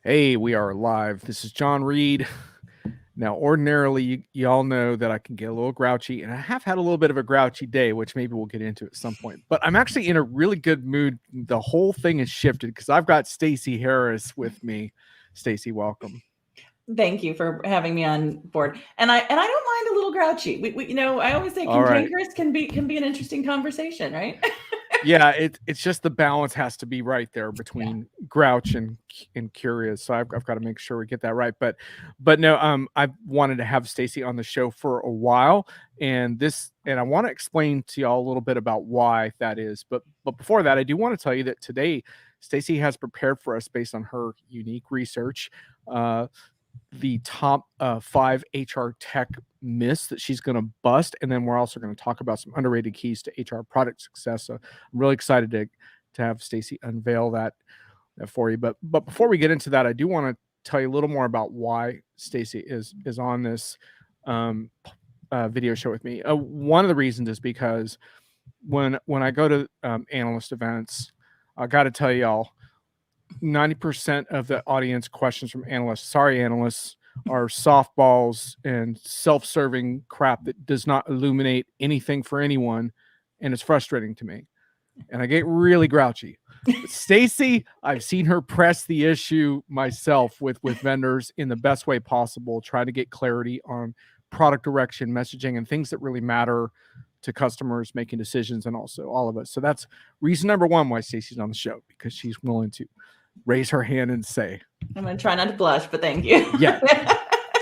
Hey, we are live. This is John Reed. Now, ordinarily, you all know that I can get a little grouchy, and I have had a little bit of a grouchy day, which maybe we'll get into at some point. But I'm actually in a really good mood. The whole thing has shifted because I've got Stacey Harris with me. Stacey, welcome. Thank you for having me on board. And I don't mind a little grouchy. I always say All right. cantankerous can be an interesting conversation, right? Yeah, it's just the balance has to be right there Yeah. between grouch and curious. So I've got to make sure we get that right. But no, I've wanted to have Stacey on the show for a while, and I want to explain to y'all a little bit about why that is. But before that, I do want to tell you that today Stacey has prepared for us based on her unique research. Uh, the top 5 HR tech myths that she's going to bust, and then we're also going to talk about some underrated keys to HR product success. So I'm really excited to have Stacey unveil that for you. But before we get into that, I do want to tell you a little more about why Stacey is on this video show with me. One of the reasons is because when I go to analyst events, I got to tell y'all, 90% of the audience questions from analysts, sorry, analysts, are softballs and self-serving crap that does not illuminate anything for anyone. And it's frustrating to me. And I get really grouchy. But Stacey, I've seen her press the issue myself with vendors in the best way possible, try to get clarity on product direction, messaging, and things that really matter to customers making decisions, and also all of us. So that's reason number one why Stacey's on the show, because she's willing to raise her hand and say. I'm going to try not to blush, but thank you. Yeah.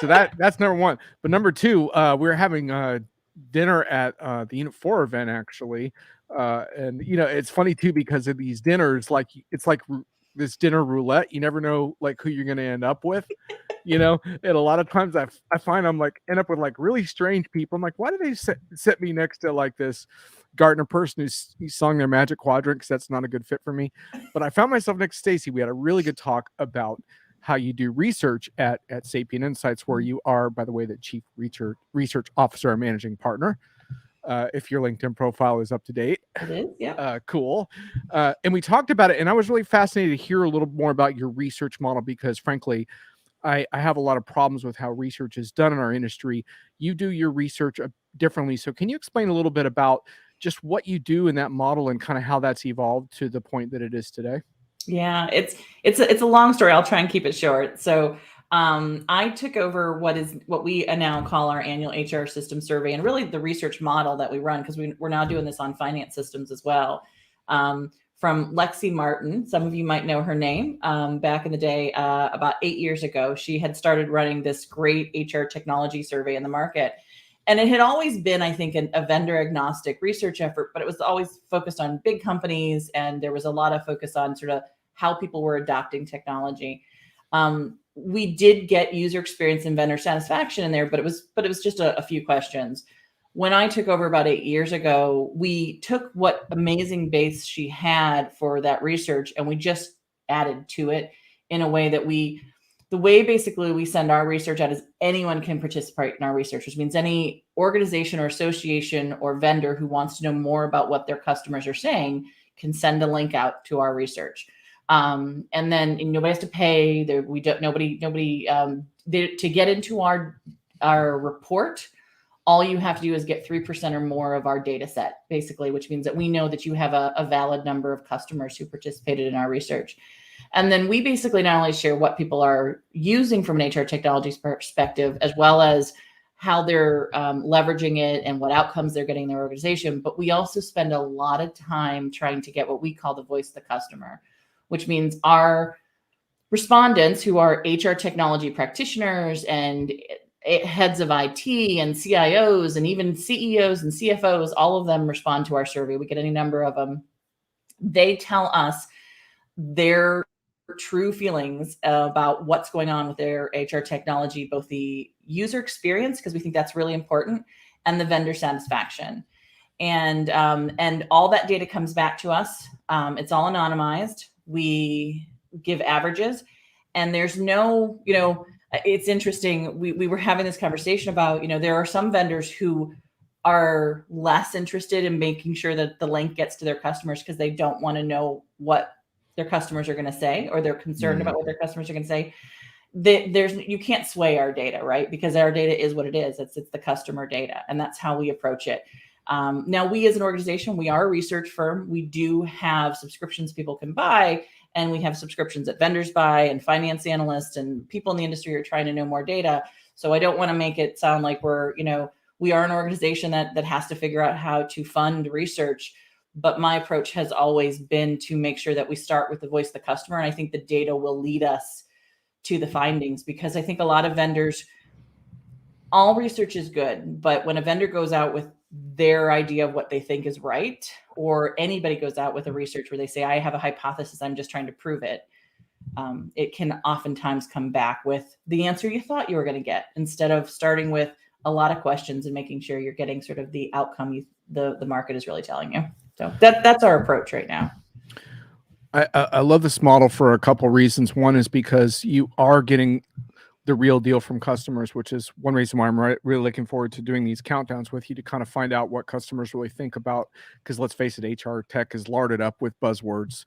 So that's number one. But number two, we're having dinner at the Unit 4 event, actually. And, it's funny, too, because of these dinners, like, it's like this dinner roulette. You never know, like, who you're going to end up with. And a lot of times I find I'm like end up with like really strange people. I'm like, why do they set me next to like this Gartner person who's sung their Magic Quadrant, because that's not a good fit for me. But I found myself next to Stacey. We had a really good talk about how you do research at Sapient Insights, where you are, by the way, the chief research officer and managing partner. If your LinkedIn profile is up to date. It is, yeah. Cool. And we talked about it, and I was really fascinated to hear a little more about your research model, because frankly, I have a lot of problems with how research is done in our industry. You do your research differently. So can you explain a little bit about just what you do in that model and kind of how that's evolved to the point that it is today? Yeah, it's a long story. I'll try and keep it short. So I took over what we now call our annual HR system survey, and really the research model that we run, because we're now doing this on finance systems as well. From Lexi Martin. Some of you might know her name. Back in the day, about 8 years ago, she had started running this great HR technology survey in the market. And it had always been, I think, a vendor agnostic research effort, but it was always focused on big companies. And there was a lot of focus on sort of how people were adopting technology. We did get user experience and vendor satisfaction in there, but it was just a few questions. When I took over about 8 years ago, we took what amazing base she had for that research, and we just added to it in a way that the way basically we send our research out is anyone can participate in our research, which means any organization or association or vendor who wants to know more about what their customers are saying can send a link out to our research. And then nobody has to pay. To get into our report. All you have to do is get 3% or more of our data set, basically, which means that we know that you have a valid number of customers who participated in our research. And then we basically not only share what people are using from an HR technology perspective, as well as how they're leveraging it and what outcomes they're getting in their organization, but we also spend a lot of time trying to get what we call the voice of the customer, which means our respondents, who are HR technology practitioners and heads of IT and CIOs and even CEOs and CFOs, all of them respond to our survey. We get any number of them. They tell us their true feelings about what's going on with their HR technology, both the user experience, because we think that's really important, and the vendor satisfaction. And all that data comes back to us. It's all anonymized. We give averages, and there's no, it's interesting. We were having this conversation about, there are some vendors who are less interested in making sure that the link gets to their customers because they don't want to know what their customers are going to say, or they're concerned about what their customers are going to say. You can't sway our data, right? Because our data is what it is. It's the customer data, and that's how we approach it. Now, we as an organization, we are a research firm. We do have subscriptions people can buy, and we have subscriptions that vendors buy, and finance analysts and people in the industry are trying to know more data. So I don't want to make it sound like we are an organization that has to figure out how to fund research. But my approach has always been to make sure that we start with the voice of the customer. And I think the data will lead us to the findings, because I think a lot of vendors, all research is good, but when a vendor goes out with their idea of what they think is right, or anybody goes out with a research where they say, I have a hypothesis, I'm just trying to prove it, it can oftentimes come back with the answer you thought you were going to get, instead of starting with a lot of questions and making sure you're getting sort of the outcome the market is really telling you. So that's our approach right now. I love this model for a couple reasons. One is because you are getting the real deal from customers, which is one reason why I'm really looking forward to doing these countdowns with you, to kind of find out what customers really think about, because let's face it, HR tech is larded up with buzzwords,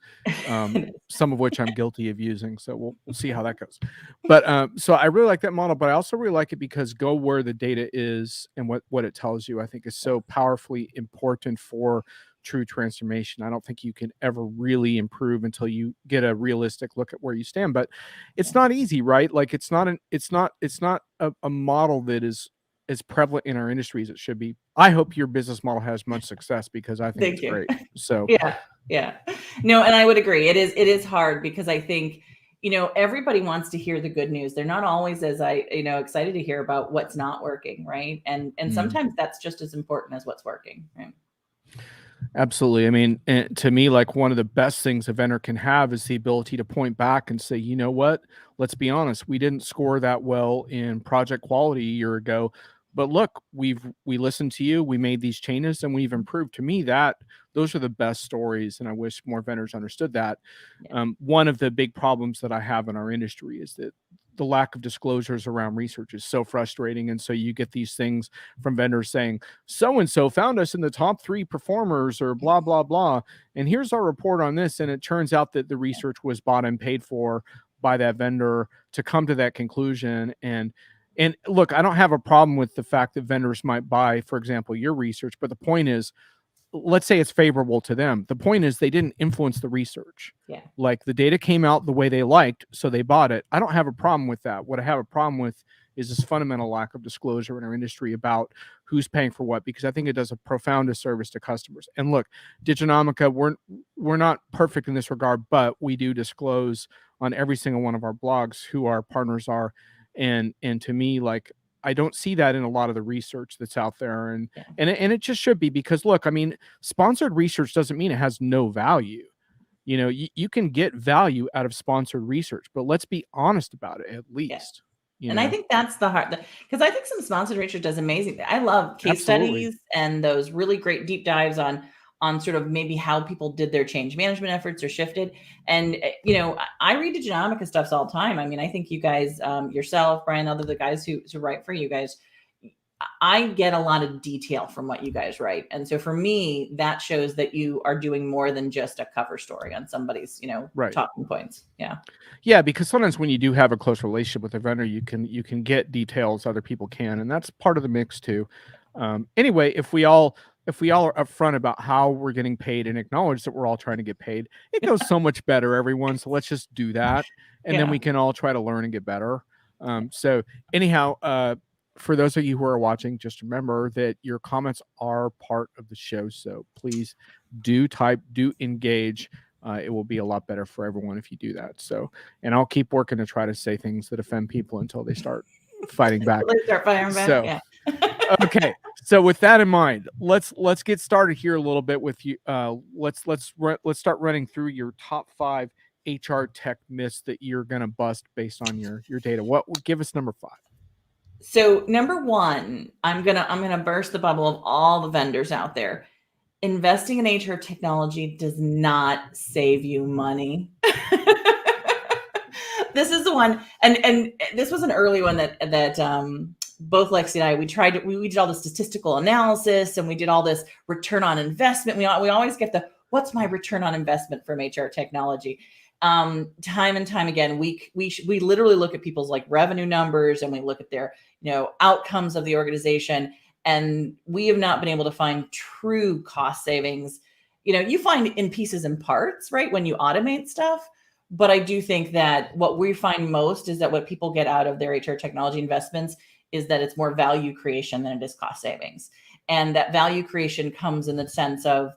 some of which I'm guilty of using. So we'll see how that goes. But so I really like that model, but I also really like it because go where the data is and what it tells you, I think is so powerfully important for true transformation. I don't think you can ever really improve until you get a realistic look at where you stand, but it's not easy, right? Like it's not a model that is as prevalent in our industry as it should be. I hope your business model has much success, because I think it's great. So yeah, no, and I would agree. It is hard, because I think, everybody wants to hear the good news. They're not always as excited to hear about what's not working. Right. And sometimes that's just as important as what's working. Right. Absolutely. I mean, to me, like one of the best things a vendor can have is the ability to point back and say, you know what, let's be honest, we didn't score that well in project quality a year ago, but look, we listened to you, we made these changes, and we've improved. To me, those are the best stories, and I wish more vendors understood that. Yeah. One of the big problems that I have in our industry is that the lack of disclosures around research is so frustrating. And so you get these things from vendors saying, so-and-so found us in the top 3 performers, or blah, blah, blah. And here's our report on this. And it turns out that the research was bought and paid for by that vendor to come to that conclusion. And look, I don't have a problem with the fact that vendors might buy, for example, your research, but the point is, let's say it's favorable to them. The point is they didn't influence the research. Yeah. Like the data came out the way they liked, so they bought it. I don't have a problem with that. What I have a problem with is this fundamental lack of disclosure in our industry about who's paying for what, because I think it does a profound disservice to customers. And look, Diginomica, we're not perfect in this regard, but we do disclose on every single one of our blogs who our partners are. And to me, like, I don't see that in a lot of the research that's out there. And it just should be, because look, I mean, sponsored research doesn't mean it has no value. You can get value out of sponsored research, but let's be honest about it at least. And I think that's the hard, because I think some sponsored research does amazing. I love case studies and those really great deep dives on sort of maybe how people did their change management efforts or shifted. And, I read Diginomica stuffs all the time. I mean, I think you guys, yourself, Brian, other the guys who write for you guys, I get a lot of detail from what you guys write. And so for me, that shows that you are doing more than just a cover story on somebody's, talking points. Yeah. Yeah. Because sometimes when you do have a close relationship with a vendor, you can get details other people can. And that's part of the mix too. Anyway, if we all are upfront about how we're getting paid and acknowledge that we're all trying to get paid, it goes so much better, everyone. So let's just do that. And then we can all try to learn and get better. So anyhow, for those of you who are watching, just remember that your comments are part of the show. So please do engage. It will be a lot better for everyone if you do that. So, and I'll keep working to try to say things that offend people until they start fighting back. So, okay. So with that in mind, let's get started here a little bit with you. Let's start running through your top 5 HR tech myths that you're going to bust based on your data. What would give us number 5? So number 1, I'm gonna burst the bubble of all the vendors out there. Investing in HR technology does not save you money. This is the one, and this was an early one that both Lexi and I, we did all the statistical analysis, and we did all this return on investment. We always get what's my return on investment from HR technology? time and time again, we literally look at people's like revenue numbers, and we look at their, outcomes of the organization. And we have not been able to find true cost savings. You find in pieces and parts, right, when you automate stuff. But I do think that what we find most is that what people get out of their HR technology investments is that it's more value creation than it is cost savings. And that value creation comes in the sense of,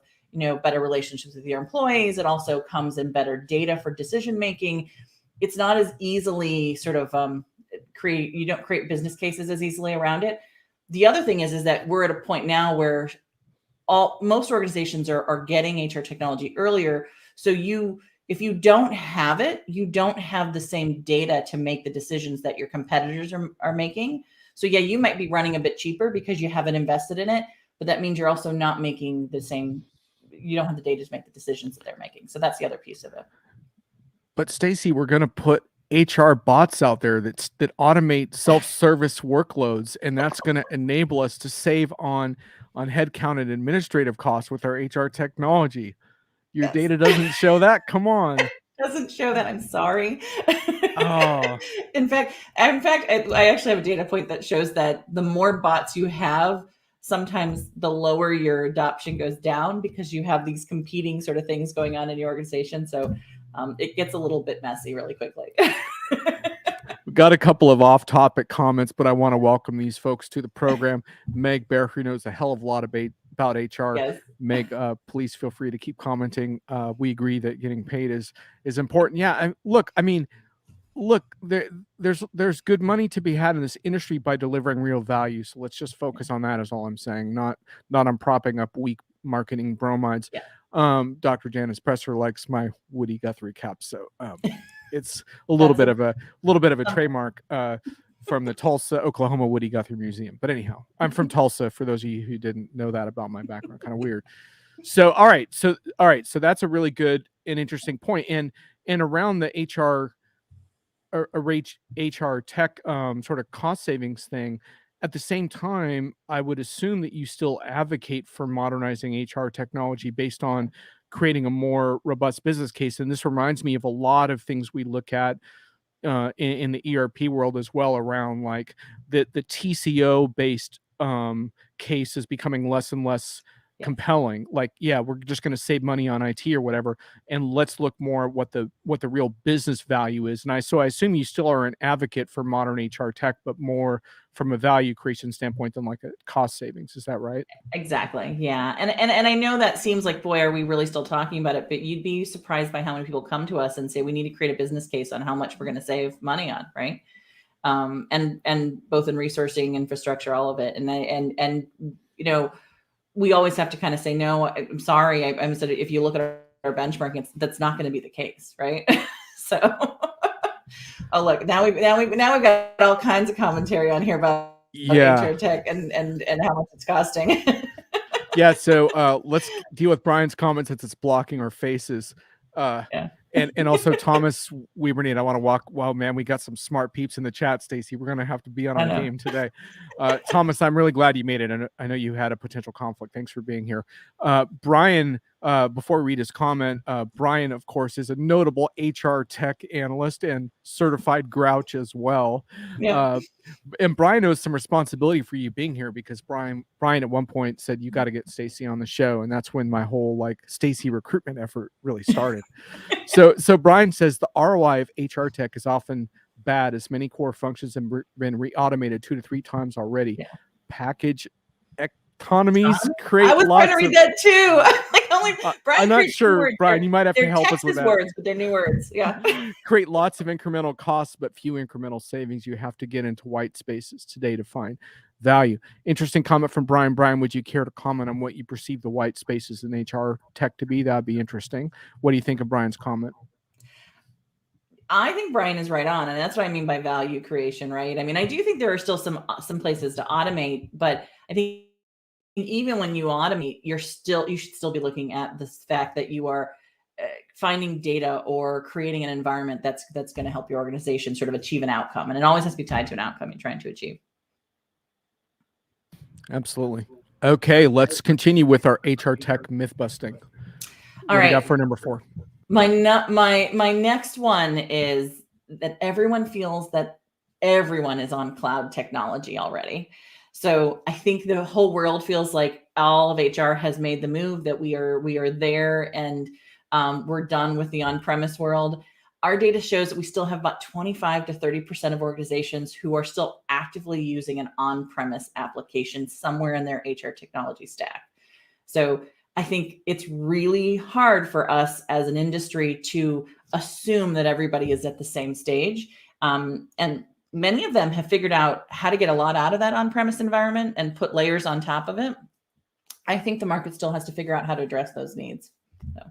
better relationships with your employees. It also comes in better data for decision making. It's not as easily sort of you don't create business cases as easily around it. The other thing is that we're at a point now where most organizations are getting HR technology earlier. So if you don't have it, you don't have the same data to make the decisions that your competitors are making. So yeah, you might be running a bit cheaper because you haven't invested in it, but that means you're also not making the same, you don't have the data to make the decisions that they're making. So that's the other piece of it. But Stacey, we're going to put HR bots out there that automate self-service workloads, and that's going to enable us to save on headcount and administrative costs with our HR technology. Your Yes. data doesn't show that. Come on. Doesn't show that. I'm sorry. Oh. In fact, I actually have a data point that shows that the more bots you have, sometimes the lower your adoption goes down because you have these competing sort of things going on in your organization. So it gets a little bit messy really quickly. We got a couple of off-topic comments, but I want to welcome these folks to the program. Meg Bear, who knows a hell of a lot about HR. Yes. Meg, please feel free to keep commenting. We agree that getting paid is important. Yeah, look, there's good money to be had in this industry by delivering real value. So let's just focus on that. Is all I'm saying. Not on propping up weak marketing bromides. Yeah. Dr. Janice Presser likes my Woody Guthrie cap, so it's a little bit of a trademark from the Tulsa, Oklahoma Woody Guthrie Museum. But anyhow, I'm from Tulsa, for those of you who didn't know that about my background. Kind of weird. So all right, so that's a really good and interesting point. And around the HR tech sort of cost savings thing, at the same time, I would assume that you still advocate for modernizing HR technology based on creating a more robust business case. And this reminds me of a lot of things we look at in the ERP world as well, around like the TCO based case is becoming less and less compelling. Like, yeah, we're just going to save money on IT or whatever, and let's look more at what the real business value is. And I assume you still are an advocate for modern HR tech, but more from a value creation standpoint than like a cost savings. Is that right? Exactly. Yeah. And I know that seems like, boy, are we really still talking about it? But you'd be surprised by how many people come to us and say, we need to create a business case on how much we're going to save money on. Right. And both in resourcing, infrastructure, all of it. And we always have to kind of say, no, I'm sorry. I'm said, if you look at our benchmarking, that's not going to be the case. Right. So, oh, look, now we've got all kinds of commentary on here about HR tech and how much it's costing. Yeah. So let's deal with Brian's comments since it's blocking our faces. And also Thomas Webernian, I want to walk. Wow, man, we got some smart peeps in the chat, Stacey. We're going to have to be on our game today. Thomas, I'm really glad you made it. And I know you had a potential conflict. Thanks for being here. Brian, before we read his comment, Brian, of course, is a notable HR tech analyst and certified grouch as well. Yeah. And Brian knows some responsibility for you being here, because Brian at one point said, you got to get Stacey on the show. And that's when my whole like Stacey recruitment effort really started. So Brian says the ROI of HR tech is often bad, as many core functions have been re-automated 2 to 3 times already. Yeah. Package economies create. I was trying to read that too. I'm not sure, Brian. You might have to help us with that. Words, but they're new words. Yeah. Create lots of incremental costs, but few incremental savings. You have to get into white spaces today to find value. Interesting comment from Brian. Brian, would you care to comment on what you perceive the white spaces in HR tech to be? That'd be interesting. What do you think of Brian's comment? I think Brian is right on, and that's what I mean by value creation, right? I mean, I do think there are still some places to automate, but I think even when you automate, you should still be looking at the fact that you are finding data or creating an environment that's going to help your organization sort of achieve an outcome, and it always has to be tied to an outcome you're trying to achieve. Absolutely. Okay, let's continue with our HR tech myth busting. What do you got for number 4? My next one is that everyone feels that everyone is on cloud technology already. So I think the whole world feels like all of HR has made the move, that we are there, and we're done with the on-premise world. Our data shows that we still have about 25 to 30% of organizations who are still actively using an on-premise application somewhere in their HR technology stack. So I think it's really hard for us as an industry to assume that everybody is at the same stage. And many of them have figured out how to get a lot out of that on-premise environment and put layers on top of it. I think the market still has to figure out how to address those needs. So.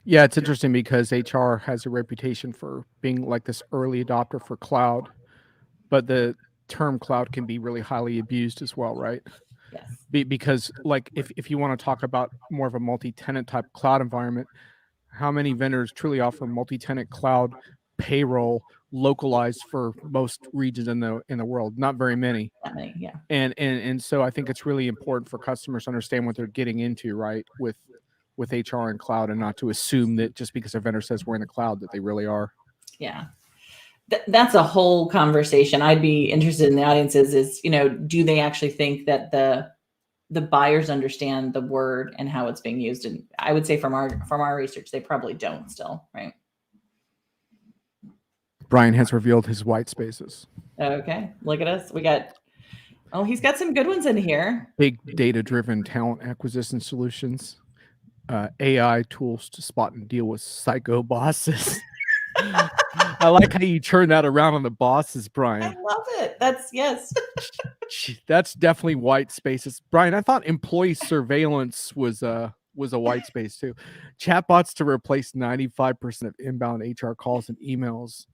Yeah, it's interesting because HR has a reputation for being like this early adopter for cloud, but the term cloud can be really highly abused as well, right? Yes. Because like if you want to talk about more of a multi-tenant type cloud environment, how many vendors truly offer multi-tenant cloud payroll localized for most regions in the world? Not very many. That many, yeah. And so I think it's really important for customers to understand what they're getting into, right, with HR and cloud, and not to assume that just because a vendor says we're in the cloud that they really are. Yeah. That's a whole conversation. I'd be interested in the audience is, do they actually think that the buyers understand the word and how it's being used? And I would say from our research, they probably don't still, right? Brian has revealed his white spaces. Okay, look at us. He's got some good ones in here. Big data-driven talent acquisition solutions, AI tools to spot and deal with psycho bosses. I like how you turn that around on the bosses, Brian. I love it. Yes. That's definitely white spaces. Brian, I thought employee surveillance was a white space too. Chatbots to replace 95% of inbound HR calls and emails.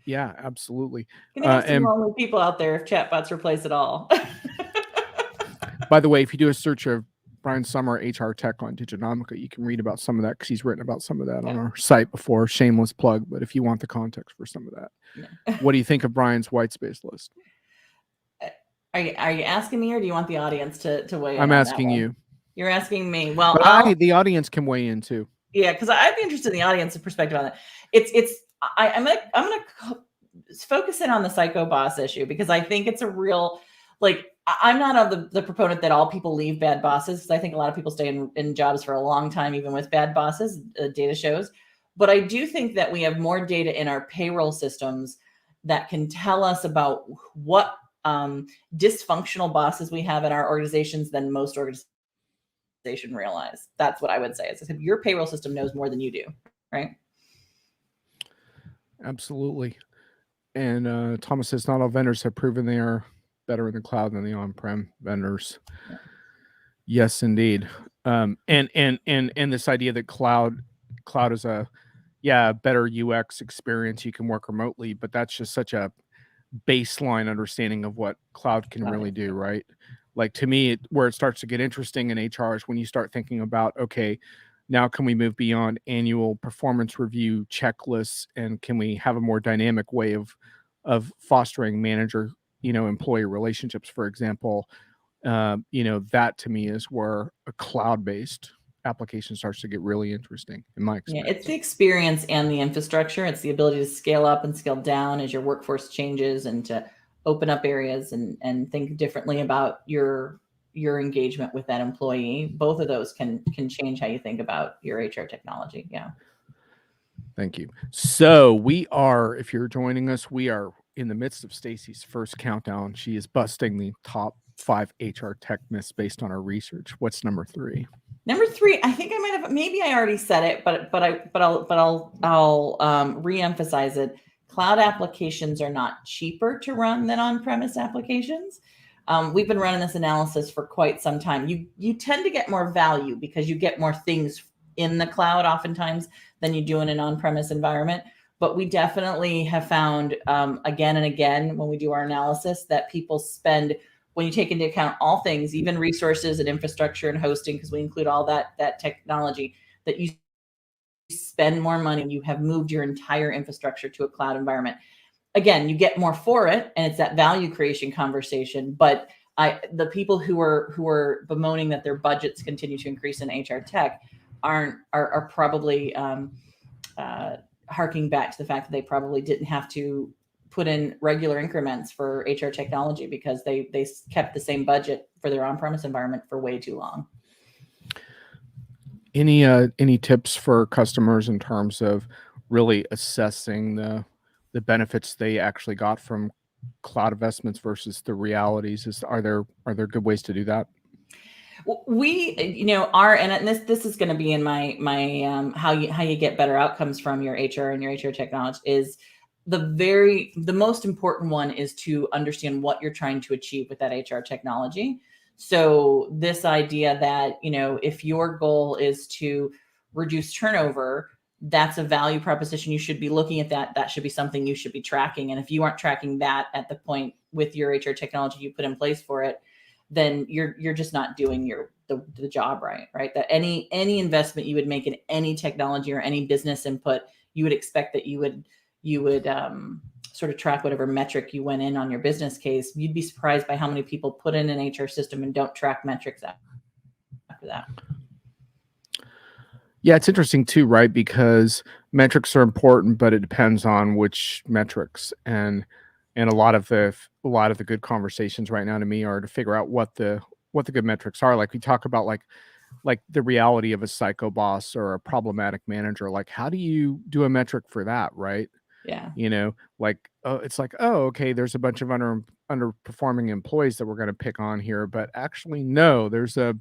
Yeah, absolutely. Can have some lonely people out there if chatbots replace it all. By the way, if you do a search of Brian Summer HR Tech on Diginomica, you can read about some of that because he's written about some of that on our site before. Shameless plug, but if you want the context for some of that, what do you think of Brian's white space list? Are you asking me, or do you want the audience to weigh in? I'm asking you. You're asking me. Well, the audience can weigh in too. Yeah, because I'd be interested in the audience's perspective on that. I'm gonna focus in on the psycho boss issue, because I think it's a real, I'm not of the proponent that all people leave bad bosses, because I think a lot of people stay in jobs for a long time, even with bad bosses, data shows. But I do think that we have more data in our payroll systems that can tell us about what dysfunctional bosses we have in our organizations than most organizations realize. That's what I would say. Is your payroll system knows more than you do, right? Absolutely. And Thomas says not all vendors have proven they are better in the cloud than the on-prem vendors. Yeah. Yes, indeed. And this idea that cloud is a better UX experience. You can work remotely, but that's just such a baseline understanding of what cloud can really do, right? Like, to me, where it starts to get interesting in HR is when you start thinking about, okay, now can we move beyond annual performance review checklists, and can we have a more dynamic way of fostering manager, employee relationships, for example? That to me is where a cloud-based application starts to get really interesting in my experience. Yeah, it's the experience and the infrastructure. It's the ability to scale up and scale down as your workforce changes, and to open up areas and think differently about your engagement with that employee. Both of those can change how you think about your HR technology. Yeah. Thank you. So if you're joining us, we are in the midst of Stacey's first countdown. She is busting the top 5 HR tech myths based on our research. What's number 3? Number 3, I think I might have, maybe I already said it, but I'll reemphasize it. Cloud applications are not cheaper to run than on-premise applications. We've been running this analysis for quite some time. You tend to get more value because you get more things in the cloud oftentimes than you do in an on-premise environment. But we definitely have found again and again when we do our analysis that people spend, when you take into account all things, even resources and infrastructure and hosting, because we include all that technology, that you spend more money. You have moved your entire infrastructure to a cloud environment. Again, you get more for it, and it's that value creation conversation. But the people who are bemoaning that their budgets continue to increase in HR tech are probably harking back to the fact that they probably didn't have to put in regular increments for HR technology because they kept the same budget for their on-premise environment for way too long. Any tips for customers in terms of really assessing the benefits they actually got from cloud investments versus the realities? Are there good ways to do that? We, and this is going to be in my how you get better outcomes from your HR and your HR technology is the most important one is to understand what you're trying to achieve with that HR technology. So this idea that, if your goal is to reduce turnover, that's a value proposition. You should be looking at that. That should be something you should be tracking. And if you aren't tracking that at the point with your HR technology you put in place for it, then you're just not doing the job right. That any investment you would make in any technology or any business input, you would expect that you would sort of track whatever metric you went in on your business case. You'd be surprised by how many people put in an HR system and don't track metrics after that. Yeah, it's interesting too, right? Because metrics are important, but it depends on which metrics. And a lot of the good conversations right now to me are to figure out what the good metrics are. Like we talk about like the reality of a psycho boss or a problematic manager. Like how do you do a metric for that, right? Yeah. It's like, oh, okay, there's a bunch of underperforming employees that we're going to pick on here, but actually no, there's a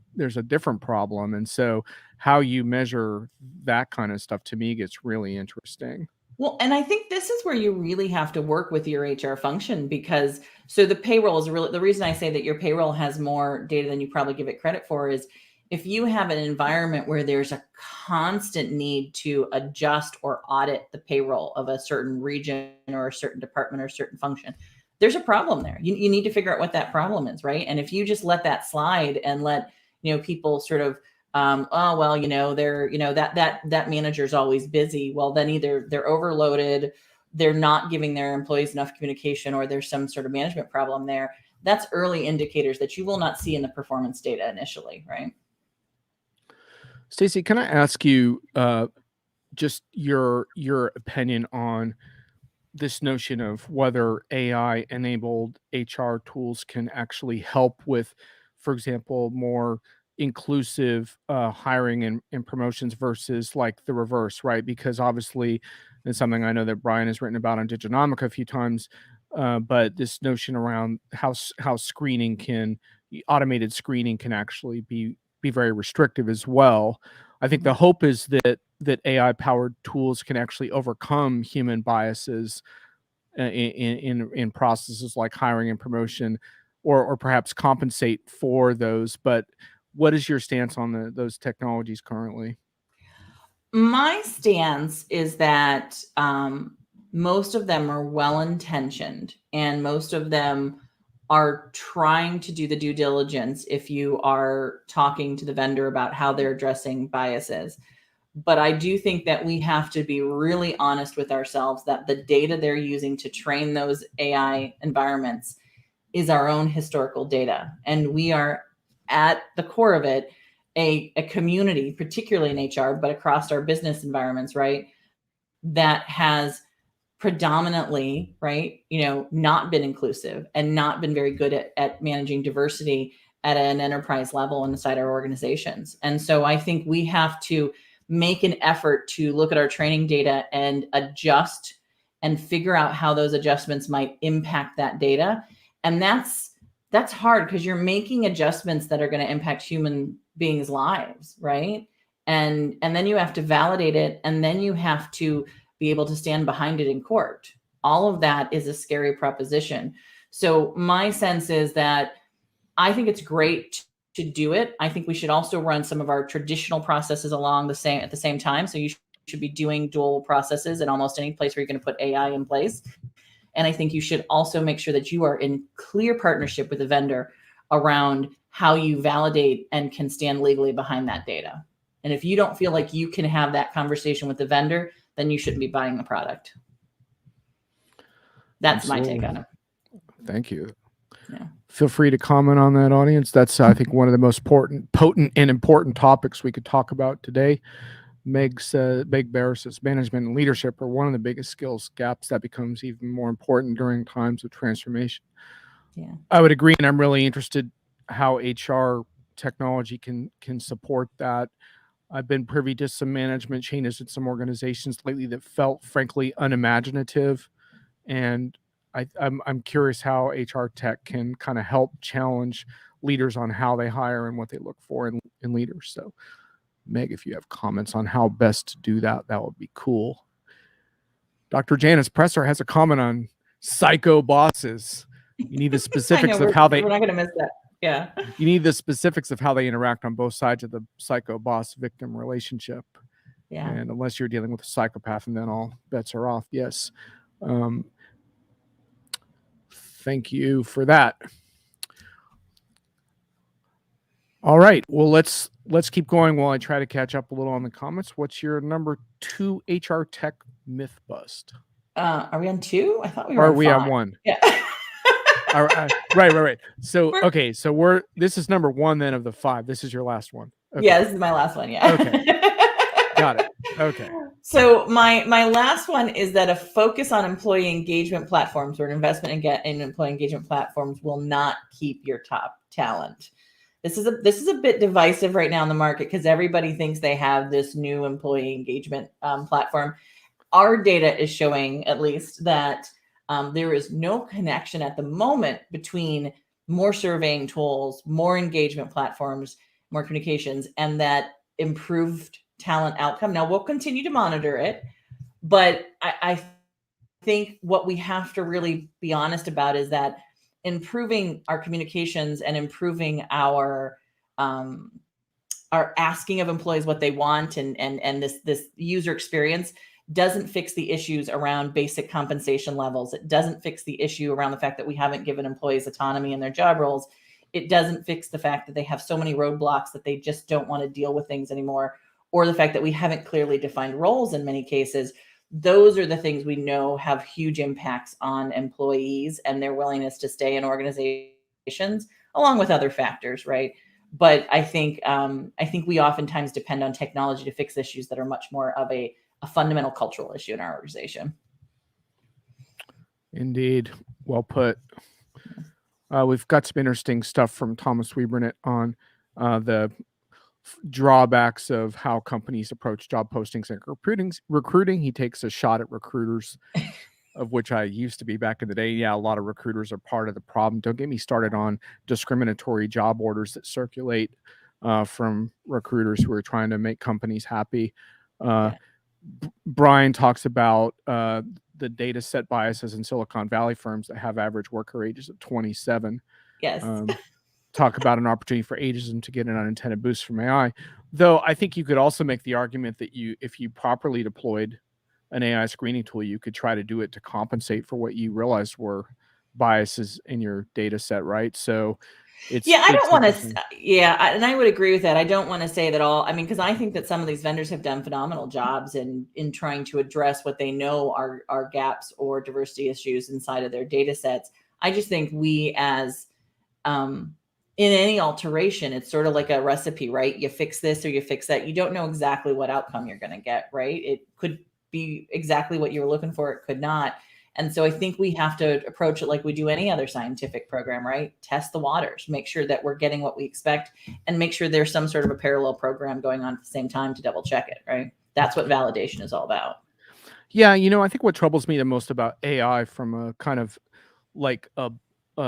different problem. And so how you measure that kind of stuff to me gets really interesting. Well, and I think this is where you really have to work with your HR function because the payroll is the reason I say that your payroll has more data than you probably give it credit for is if you have an environment where there's a constant need to adjust or audit the payroll of a certain region or a certain department or a certain function, there's a problem there. You need to figure out what that problem is, right? And if you just let that slide and let people sort of they're that manager's always busy. Well, then either they're overloaded, they're not giving their employees enough communication, or there's some sort of management problem there. That's early indicators that you will not see in the performance data initially, right? Stacey, can I ask you just your opinion on this notion of whether AI enabled HR tools can actually help with, for example, more inclusive hiring and promotions versus like the reverse, right? Because obviously, it's something I know that Brian has written about on Diginomica a few times. But this notion around how automated screening can actually be very restrictive as well. I think the hope is that AI powered tools can actually overcome human biases in processes like hiring and promotion, or perhaps compensate for those. But what is your stance on those technologies currently? My stance is that most of them are well-intentioned and most of them are trying to do the due diligence if you are talking to the vendor about how they're addressing biases. But I do think that we have to be really honest with ourselves that the data they're using to train those AI environments is our own historical data. And we are at the core of it, a community, particularly in HR, but across our business environments, right, that has predominantly, right, not been inclusive and not been very good at managing diversity at an enterprise level inside our organizations. And so I think we have to make an effort to look at our training data and adjust and figure out how those adjustments might impact that data. And that's hard because you're making adjustments that are going to impact human beings' lives, right? And then you have to validate it, and then you have to be able to stand behind it in court. All of that is a scary proposition. So my sense is that I think it's great to do it. I think we should also run some of our traditional processes at the same time. So you should be doing dual processes in almost any place where you're going to put AI in place. And I think you should also make sure that you are in clear partnership with the vendor around how you validate and can stand legally behind that data. And if you don't feel like you can have that conversation with the vendor, then you shouldn't be buying the product. That's Absolutely. my take on it. Thank you. Feel free to comment on that, audience. That's, I think, one of the most potent and important topics we could talk about today. Meg Bear says management and leadership are one of the biggest skills gaps that becomes even more important during times of transformation. Yeah, I would agree, and I'm really interested how HR technology can support that. I've been privy to some management changes in some organizations lately that felt, frankly, unimaginative, and I'm curious how HR tech can kind of help challenge leaders on how they hire and what they look for in leaders. So, Meg, if you have comments on how best to do that, that would be cool. Dr. Janice Presser has a comment on psycho bosses. You need the specifics of how they. We're not going to miss that. Yeah. You need the specifics of how they interact on both sides of the psycho boss victim relationship. Yeah. And unless you're dealing with a psychopath, and then all bets are off. Yes. Thank you for that. All right. Well, let's keep going while I try to catch up a little on the comments. What's your number 2 HR tech myth bust? Are we on 2? I thought we were on 5. Are we on 1? Yeah. Right. So okay, so this is number 1 then of the 5. This is your last one. Okay. Yeah, this is my last one. Yeah. Okay. Got it. Okay. So my last one is that a focus on employee engagement platforms or an investment in employee engagement platforms will not keep your top talent. This is a bit divisive right now in the market because everybody thinks they have this new employee engagement platform. Our data is showing, at least, that there is no connection at the moment between more surveying tools, more engagement platforms, more communications, and that improved talent outcome. Now, we'll continue to monitor it, but I think what we have to really be honest about is that improving our communications and improving our asking of employees what they want and this user experience doesn't fix the issues around basic compensation levels. It doesn't fix the issue around the fact that we haven't given employees autonomy in their job roles. It doesn't fix the fact that they have so many roadblocks that they just don't want to deal with things anymore, or the fact that we haven't clearly defined roles in many cases. Those are the things we know have huge impacts on employees and their willingness to stay in organizations, along with other factors, right? But I think we oftentimes depend on technology to fix issues that are much more of a fundamental cultural issue in our organization. Indeed. Well put. We've got some interesting stuff from Thomas Wiebernet on the drawbacks of how companies approach job postings and recruiting. He takes a shot at recruiters, of which I used to be back in the day. Yeah, a lot of recruiters are part of the problem. Don't get me started on discriminatory job orders that circulate from recruiters who are trying to make companies happy. Brian talks about the data set biases in Silicon Valley firms that have average worker ages of 27. Yes. Talk about an opportunity for ageism to get an unintended boost from AI. Though I think you could also make the argument that if you properly deployed an AI screening tool, you could try to do it to compensate for what you realized were biases in your data set, right? So I don't want to. And I would agree with that. I don't want to say that all. I mean, because I think that some of these vendors have done phenomenal jobs in trying to address what they know are gaps or diversity issues inside of their data sets. I just think we, as in any alteration, it's sort of like a recipe, right? You fix this or you fix that. You don't know exactly what outcome you're going to get, right? It could be exactly what you were looking for. It could not. And so I think we have to approach it like we do any other scientific program, right? Test the waters, make sure that we're getting what we expect, and make sure there's some sort of a parallel program going on at the same time to double check it, right? That's what validation is all about. Yeah, I think what troubles me the most about AI from a kind of like a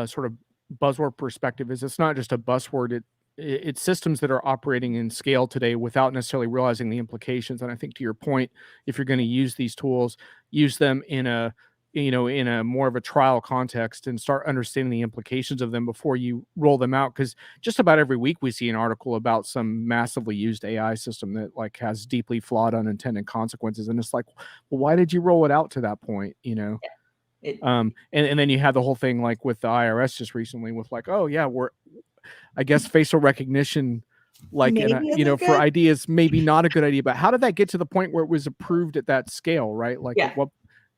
sort of buzzword perspective is it's not just a buzzword. It's systems that are operating in scale today without necessarily realizing the implications. And I think to your point, if you're going to use these tools, use them in a more of a trial context and start understanding the implications of them before you roll them out. Because just about every week we see an article about some massively used AI system that has deeply flawed unintended consequences. And it's like, well, why did you roll it out to that point? And then you have the whole thing like with the IRS just recently with I guess facial recognition, for ideas, maybe not a good idea. But how did that get to the point where it was approved at that scale, right?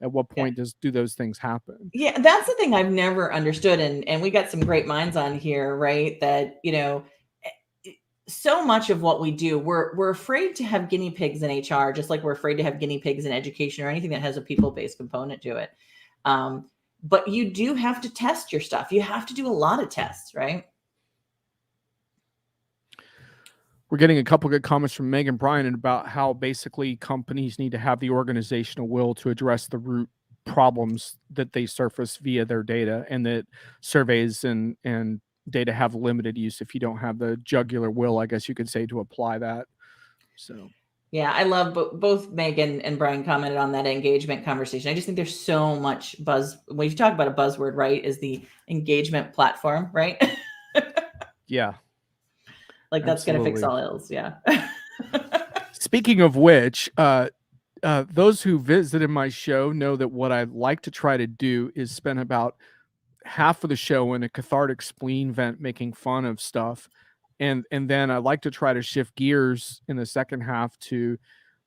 At what point do those things happen? Yeah, that's the thing I've never understood. And we got some great minds on here, right? That, so much of what we do, we're afraid to have guinea pigs in HR, just like we're afraid to have guinea pigs in education or anything that has a people-based component to it. But you do have to test your stuff. You have to do a lot of tests, right? We're getting a couple good comments from Megan Bryan about how basically companies need to have the organizational will to address the root problems that they surface via their data, and that surveys and data have limited use if you don't have the jugular will, I guess you could say, to apply that. So yeah, I love both Megan and Brian commented on that engagement conversation. I just think there's so much buzz when you talk about a buzzword, right? Is the engagement platform, right? Yeah, like that's going to fix all ills. Yeah. Speaking of which, those who visited my show know that what I like to try to do is spend about half of the show in a cathartic spleen vent making fun of stuff, and then I like to try to shift gears in the second half to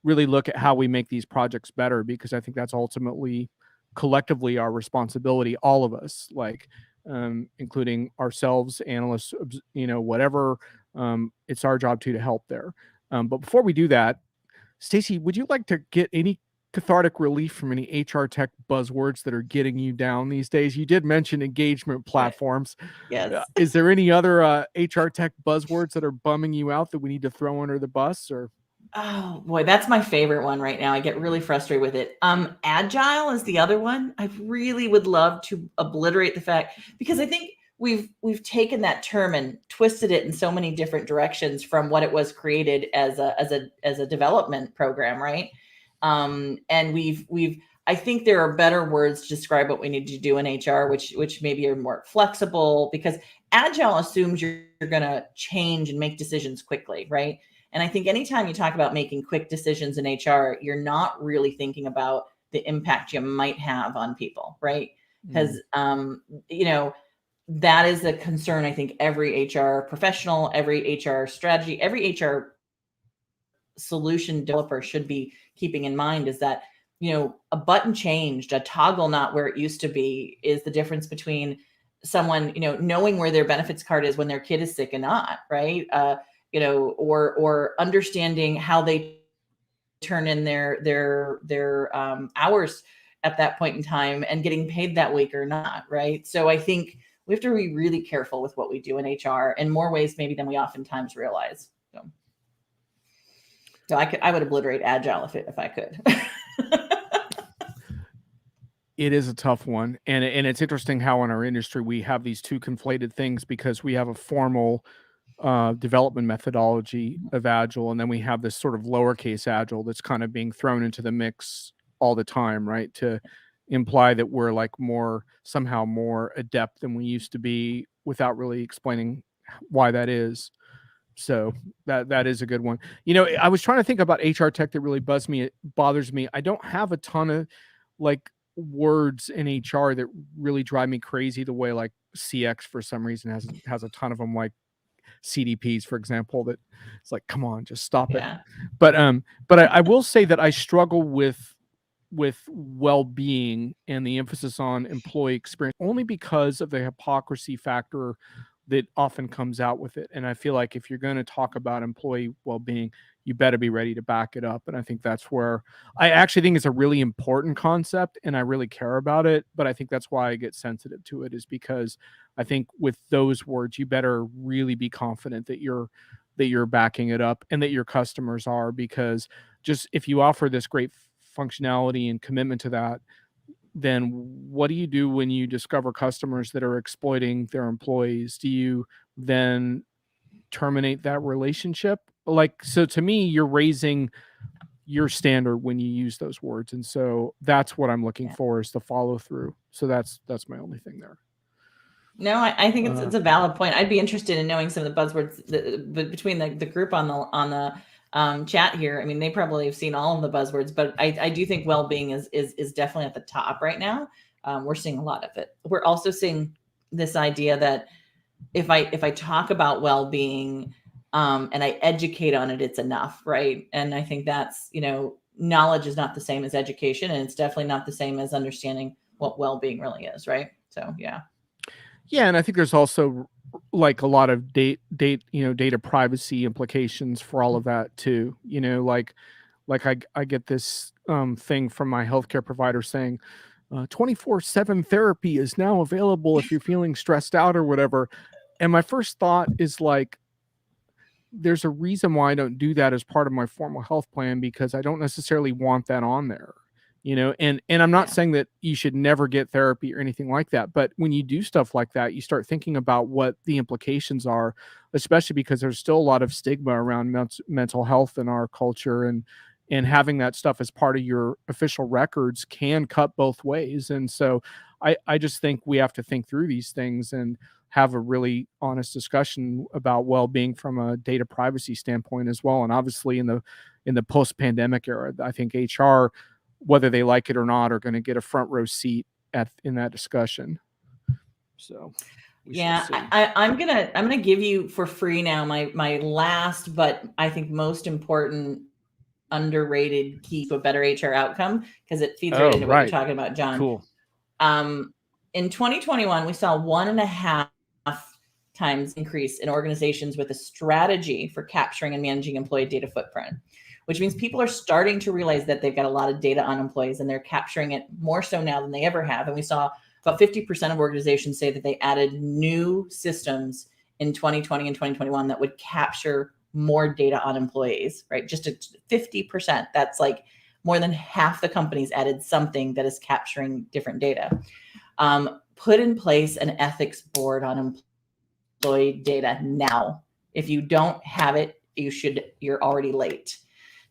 really look at how we make these projects better, because I think that's ultimately collectively our responsibility, all of us, like including ourselves, analysts, whatever. It's our job to help there. But before we do that, Stacey, would you like to get any cathartic relief from any HR tech buzzwords that are getting you down these days? You did mention engagement platforms. Yes. Is there any other HR tech buzzwords that are bumming you out that we need to throw under the bus? Or oh boy, that's my favorite one right now. I get really frustrated with it. Agile is the other one. I really would love to obliterate the fact, because I think we've taken that term and twisted it in so many different directions from what it was created as a development program, right? And I think there are better words to describe what we need to do in HR, which maybe are more flexible, because Agile assumes you're going to change and make decisions quickly, right? And I think anytime you talk about making quick decisions in HR, you're not really thinking about the impact you might have on people, right? Because, that is a concern. I think every HR professional, every HR strategy, every HR solution developer should be keeping in mind is that, a button changed, a toggle not where it used to be, is the difference between someone, knowing where their benefits card is when their kid is sick and not, right? Or understanding how they turn in their hours at that point in time and getting paid that week or not, right? So I think we have to be really careful with what we do in HR in more ways maybe than we oftentimes realize. So I would obliterate Agile if I could. it is a tough one, and it's interesting how in our industry we have these two conflated things, because we have a formal development methodology of Agile, and then we have this sort of lowercase Agile that's kind of being thrown into the mix all the time, right? To imply that we're like somehow more adept than we used to be, without really explaining why that is. So that is a good one. I was trying to think about HR tech that really bothers me. I don't have a ton of like words in HR that really drive me crazy the way like CX for some reason has a ton of them, like CDPs, for example, that it's like, come on, just stop it. But I will say that I struggle with well-being and the emphasis on employee experience, only because of the hypocrisy factor that often comes out with it. And I feel like if you're going to talk about employee well-being, you better be ready to back it up. And I think that's where I actually think it's a really important concept, and I really care about it. But I think that's why I get sensitive to it, is because I think with those words, you better really be confident that you're backing it up and that your customers are, because just if you offer this great functionality and commitment to that, then what do you do when you discover customers that are exploiting their employees? Do you then terminate that relationship? So to me, you're raising your standard when you use those words. And so that's what I'm looking for, is the follow through. So that's my only thing there. No, I think it's a valid point. I'd be interested in knowing some of the buzzwords between the group on the chat here. I mean, they probably have seen all of the buzzwords, but I do think well-being is definitely at the top right now. We're seeing a lot of it. We're also seeing this idea that if I talk about well-being and I educate on it, it's enough, right? And I think that's knowledge is not the same as education, and it's definitely not the same as understanding what well-being really is, right? So yeah. Yeah, and I think there's also like a lot of data privacy implications for all of that too. I get this thing from my healthcare provider saying 24/7 therapy is now available if you're feeling stressed out or whatever. And my first thought is like, there's a reason why I don't do that as part of my formal health plan, because I don't necessarily want that on there. And I'm not Yeah. saying that you should never get therapy or anything like that, but when you do stuff like that, you start thinking about what the implications are, especially because there's still a lot of stigma around mental health in our culture, and having that stuff as part of your official records can cut both ways. And so I just think we have to think through these things and have a really honest discussion about well-being from a data privacy standpoint as well. And obviously in the post-pandemic era, I think HR, whether they like it or not, are going to get a front row seat in that discussion. So yeah, I'm gonna give you for free now my last, but I think most important underrated key to a better HR outcome, because it feeds right into what you're talking about, John. Cool. In 2021, we saw 1.5 times increase in organizations with a strategy for capturing and managing employee data footprint, which means people are starting to realize that they've got a lot of data on employees, and they're capturing it more so now than they ever have. And we saw about 50% of organizations say that they added new systems in 2020 and 2021 that would capture more data on employees, right? Just 50%. That's like more than half the companies added something that is capturing different data. Put in place an ethics board on employee data now. If you don't have it, you're already late.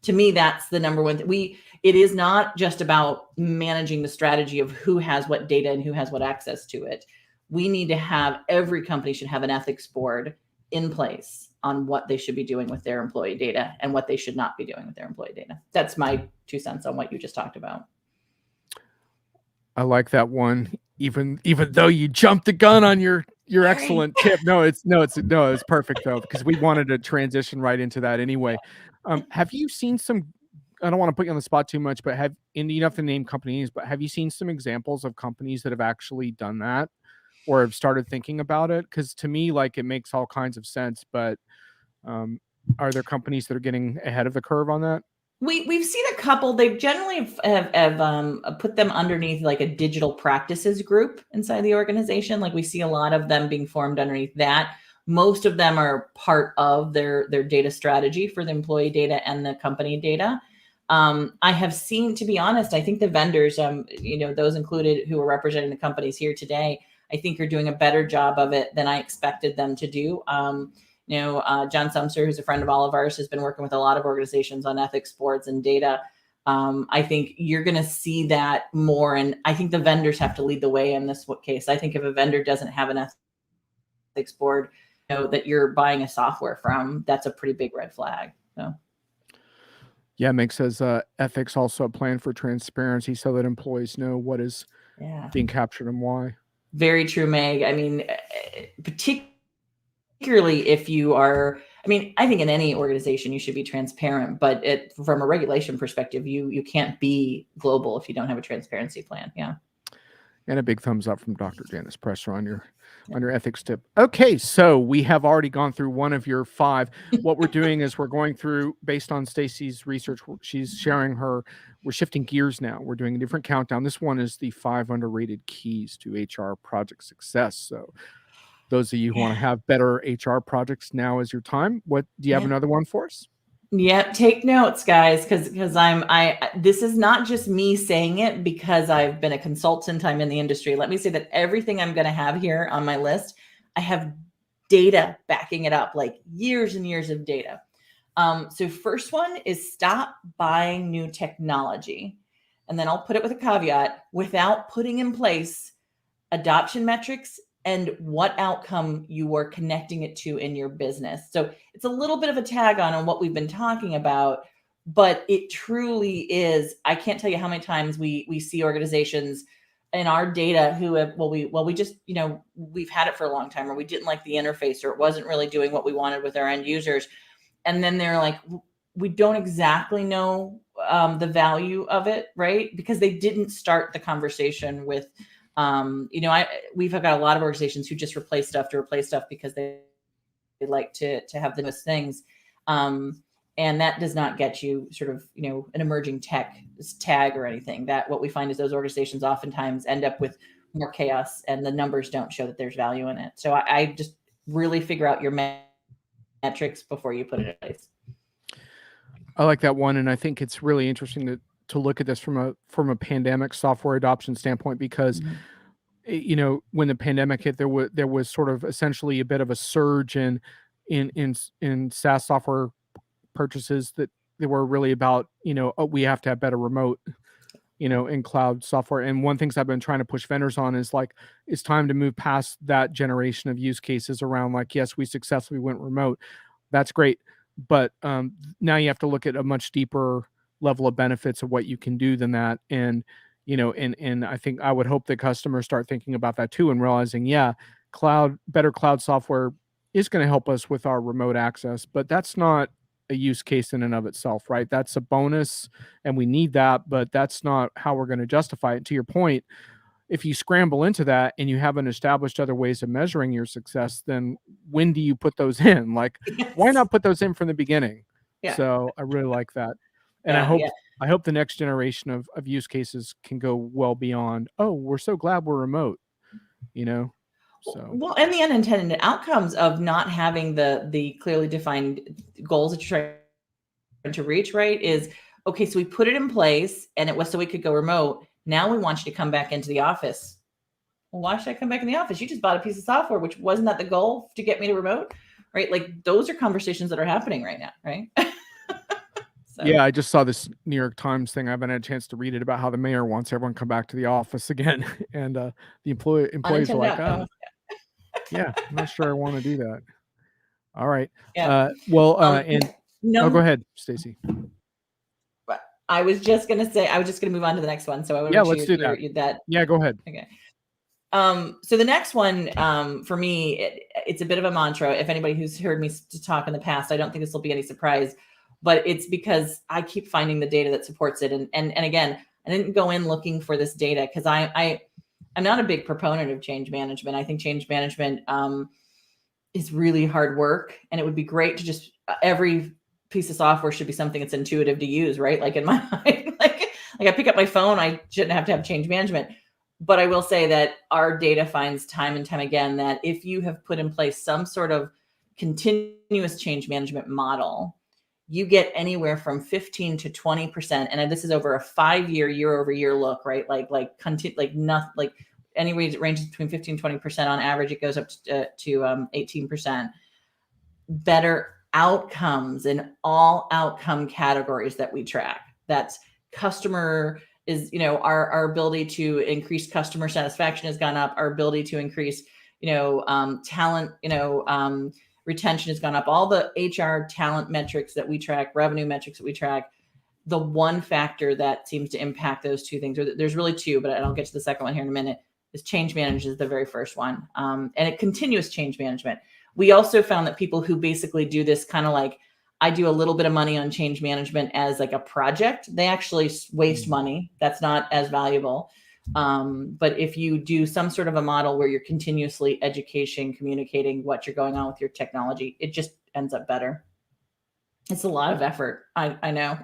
To me, that's the number one thing. It is not just about managing the strategy of who has what data and who has what access to it. We need to have, every company should have an ethics board in place on what they should be doing with their employee data and what they should not be doing with their employee data. That's my 2 cents on what you just talked about. I like that one, even though you jumped the gun on your excellent tip. It's perfect though, because we wanted to transition right into that anyway. Have you seen some? I don't want to put you on the spot too much, but you don't have to name companies, but have you seen some examples of companies that have actually done that or have started thinking about it? Because to me, like, it makes all kinds of sense, but are there companies that are getting ahead of the curve on that? We've seen a couple. They generally have put them underneath like a digital practices group inside the organization. Like, we see a lot of them being formed underneath that. Most of them are part of their data strategy for the employee data and the company data. I have seen, to be honest, I think the vendors, those included who are representing the companies here today, I think are doing a better job of it than I expected them to do. John Sumser, who's a friend of all of ours, has been working with a lot of organizations on ethics boards and data. I think you're going to see that more. And I think the vendors have to lead the way in this case. I think if a vendor doesn't have an ethics board, that you're buying a software from, that's a pretty big red flag. So. Yeah, Meg says ethics also a plan for transparency so that employees know what is being captured and why. Very true, Meg. I mean, particularly if you are, I think in any organization you should be transparent, but from a regulation perspective, you can't be global if you don't have a transparency plan. Yeah. And a big thumbs up from Dr. Janice Presser on your ethics tip. Okay, so we have already gone through one of your 5. What we're doing is we're going through, based on Stacey's research, she's sharing we're shifting gears now. We're doing a different countdown. This one is the 5 underrated keys to HR project success. So those of you who want to have better HR projects, now is your time. Do you have another one for us? Yep. Take notes, guys, because this is not just me saying it because I've been a consultant. I'm in the industry. Let me say that everything I'm going to have here on my list, I have data backing it up, like years and years of data. So first one is stop buying new technology. And then I'll put it with a caveat, without putting in place adoption metrics and what outcome you are connecting it to in your business. So it's a little bit of a tag on what we've been talking about, but it truly is. I can't tell you how many times we see organizations in our data who have, we just, we've had it for a long time, or we didn't like the interface, or it wasn't really doing what we wanted with our end users. And then they're like, we don't exactly know the value of it, right? Because they didn't start the conversation with, we've got a lot of organizations who just replace stuff to replace stuff because they like to have the newest things. And that does not get you sort of, an emerging tech tag or anything. That what we find is those organizations oftentimes end up with more chaos, and the numbers don't show that there's value in it. So I just really figure out your metrics before you put it in place. I like that one, and I think it's really interesting to look at this from a pandemic software adoption standpoint, because when the pandemic hit, there was sort of essentially a bit of a surge in SaaS software purchases that they were really about, oh, we have to have better remote, in cloud software. And one things I've been trying to push vendors on is like, it's time to move past that generation of use cases around like, yes, we successfully went remote. That's great. But now you have to look at a much deeper level of benefits of what you can do than that. And, and I think I would hope that customers start thinking about that too, and realizing, yeah, better cloud software is going to help us with our remote access, but that's not a use case in and of itself, right? That's a bonus and we need that, but that's not how we're going to justify it. To your point, if you scramble into that and you haven't established other ways of measuring your success, then when do you put those in? Like, why not put those in from the beginning? Yeah. So I really like that. And I hope the next generation of use cases can go well beyond, oh, we're so glad we're remote, So well, and the unintended outcomes of not having the clearly defined goals that you're trying to reach, right, is, okay, so we put it in place and it was so we could go remote. Now we want you to come back into the office. Well, why should I come back in the office? You just bought a piece of software, which wasn't that the goal to get me to remote, right? Like, those are conversations that are happening right now, right? So. Yeah, I just saw this New York Times thing. I haven't had a chance to read it, about how the mayor wants everyone to come back to the office again, and the employees are like, oh, yeah, I'm not sure I want to do that. All right. Yeah. Go ahead, Stacey. I was just going to move on to the next one. So I want to let's do that. Yeah, go ahead. Okay. So the next one, for me, it's a bit of a mantra. If anybody who's heard me talk in the past, I don't think this will be any surprise, but it's because I keep finding the data that supports it. And again, I didn't go in looking for this data because I'm not a big proponent of change management. I think change management is really hard work, and it would be great to just every piece of software should be something that's intuitive to use, right? Like in my mind, like I pick up my phone, I shouldn't have to have change management. But I will say that our data finds time and time again that if you have put in place some sort of continuous change management model, you get anywhere from 15 to 20%. And this is over a 5-year, year-over-year look, right? Like anyway, it ranges between 15 and 20%. On average, it goes up to 18%. Better outcomes in all outcome categories that we track. That's customer is, our ability to increase customer satisfaction has gone up. Our ability to increase, talent, retention has gone up. All the HR talent metrics that we track, revenue metrics that we track. The one factor that seems to impact those two things, or there's really two, but I'll get to the second one here in a minute, is change management is the very first one. And it continuous change management. We also found that people who basically do this kind of like, I do a little bit of money on change management as like a project, they actually waste money. That's not as valuable. But if you do some sort of a model where you're continuously communicating what you're going on with your technology, it just ends up better. It's a lot of effort. I know.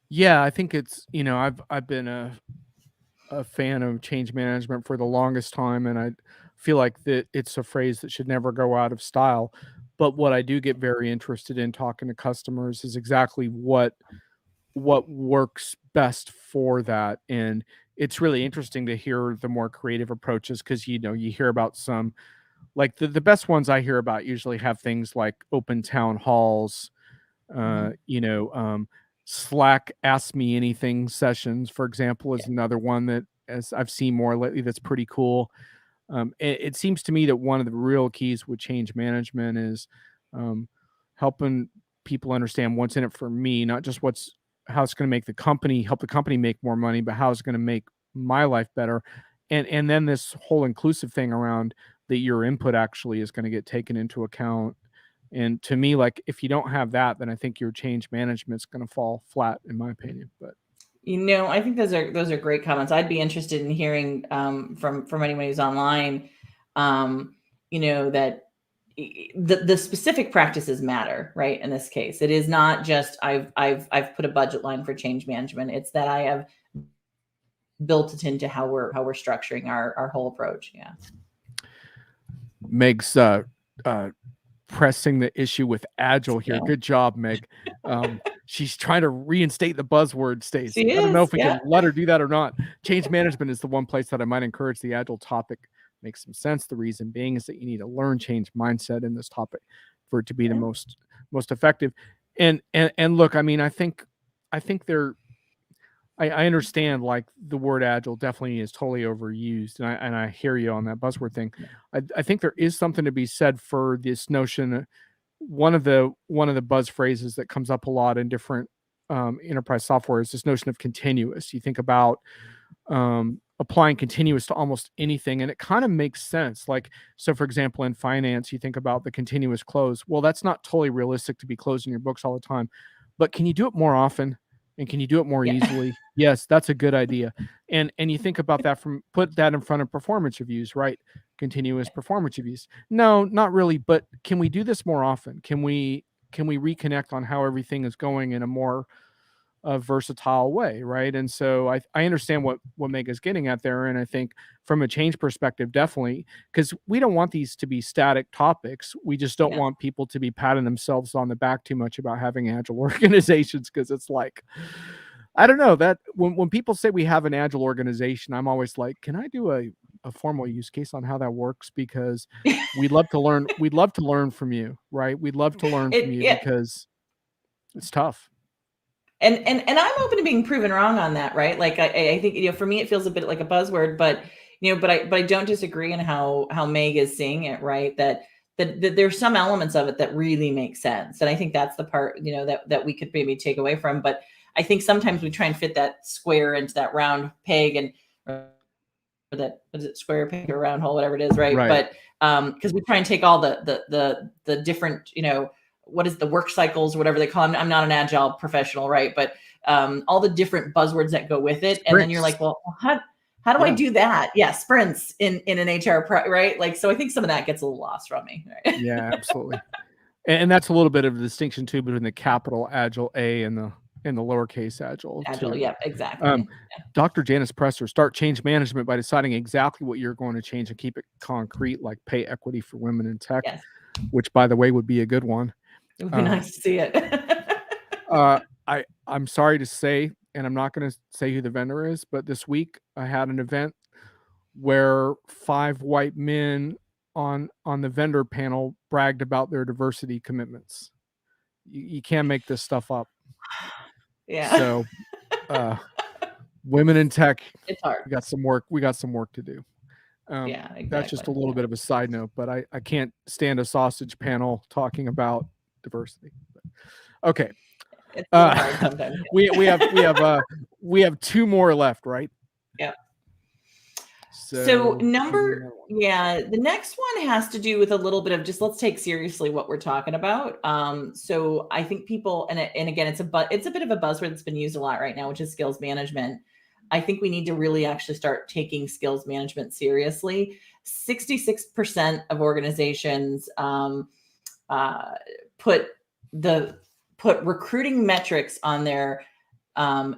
Yeah, I think it's, I've been a fan of change management for the longest time, and I feel like that it's a phrase that should never go out of style. But what I do get very interested in talking to customers is exactly what works best for that. And it's really interesting to hear the more creative approaches, because you hear about some, like the best ones I hear about usually have things like open town halls, Slack Ask Me Anything sessions, for example, is another one that, as I've seen more lately, that's pretty cool. It seems to me that one of the real keys with change management is helping people understand what's in it for me, not just how it's going to help the company make more money, but how it's going to make my life better. And then this whole inclusive thing around that your input actually is going to get taken into account, And to me, like, if you don't have that, then I think your change management's going to fall flat, in my opinion. But I think those are great comments. I'd be interested in hearing from anyone who's online, that the specific practices matter, right? In this case, it is not just I've put a budget line for change management. It's that I have built it into how we're structuring our whole approach. Yeah. Meg's pressing the issue with agile here. Good job, Meg. She's trying to reinstate the buzzword, Stacey. I don't know if we can let her do that or not. Change management is the one place that I might encourage the agile topic. Makes some sense. The reason being is that you need to learn change mindset in this topic for it to be the most effective. And look, I mean, I think I understand, like, the word agile definitely is totally overused, and I hear you on that buzzword thing. I think there is something to be said for this notion. One of the buzz phrases that comes up a lot in different enterprise software is this notion of continuous. You think about applying continuous to almost anything, and it kind of makes sense. Like, so for example, in finance, you think about the continuous close. Well, that's not totally realistic to be closing your books all the time, but can you do it more often? And can you do it more easily? Yes, that's a good idea. And you think about that, put that in front of performance reviews, right? Continuous performance reviews. No, not really, but can we do this more often? Can we reconnect on how everything is going in a more versatile way, right? And so I understand what Meg is getting at there, and I think from a change perspective, definitely, because we don't want these to be static topics. We just don't want people to be patting themselves on the back too much about having agile organizations, because it's like, I don't know, that when people say we have an agile organization, I'm always like, can I do a formal use case on how that works? Because we'd love to learn. We'd love to learn from you, right? We'd love to learn from you because it's tough. And I'm open to being proven wrong on that, right? Like I think, for me, it feels a bit like a buzzword, but I don't disagree in how Meg is seeing it, right? That there's some elements of it that really make sense. And I think that's the part, that we could maybe take away from. But I think sometimes we try and fit that square into that round peg, and or that, was it square peg or round hole, whatever it is, right? But because we try and take all the different, what is the work cycles, whatever they call them. I'm not an agile professional, right? But all the different buzzwords that go with it. Sprints. And then you're like, well, how do I do that? Yeah, sprints in an HR, right? Like, so I think some of that gets a little lost from me. Right? Yeah, absolutely. And that's a little bit of a distinction too between the capital agile A and the lowercase agile. Yeah, exactly. Dr. Janice Presser, start change management by deciding exactly what you're going to change and keep it concrete, like pay equity for women in tech, which, by the way, would be a good one. It would be nice to see it. I'm sorry to say, and I'm not going to say who the vendor is, but this week I had an event where 5 white men on the vendor panel bragged about their diversity commitments. You can't make this stuff up. Yeah. So, women in tech, it's hard. We got some work to do. Yeah, exactly. That's just a little bit of a side note, but I can't stand a sausage panel talking about diversity. Okay. It's hard sometimes. we have 2 more left, right? Yeah. So the next one has to do with a little bit of just, let's take seriously what we're talking about. So I think people, and again, it's a bit of a buzzword that's been used a lot right now, which is skills management. I think we need to really actually start taking skills management seriously. 66% of organizations put recruiting metrics on their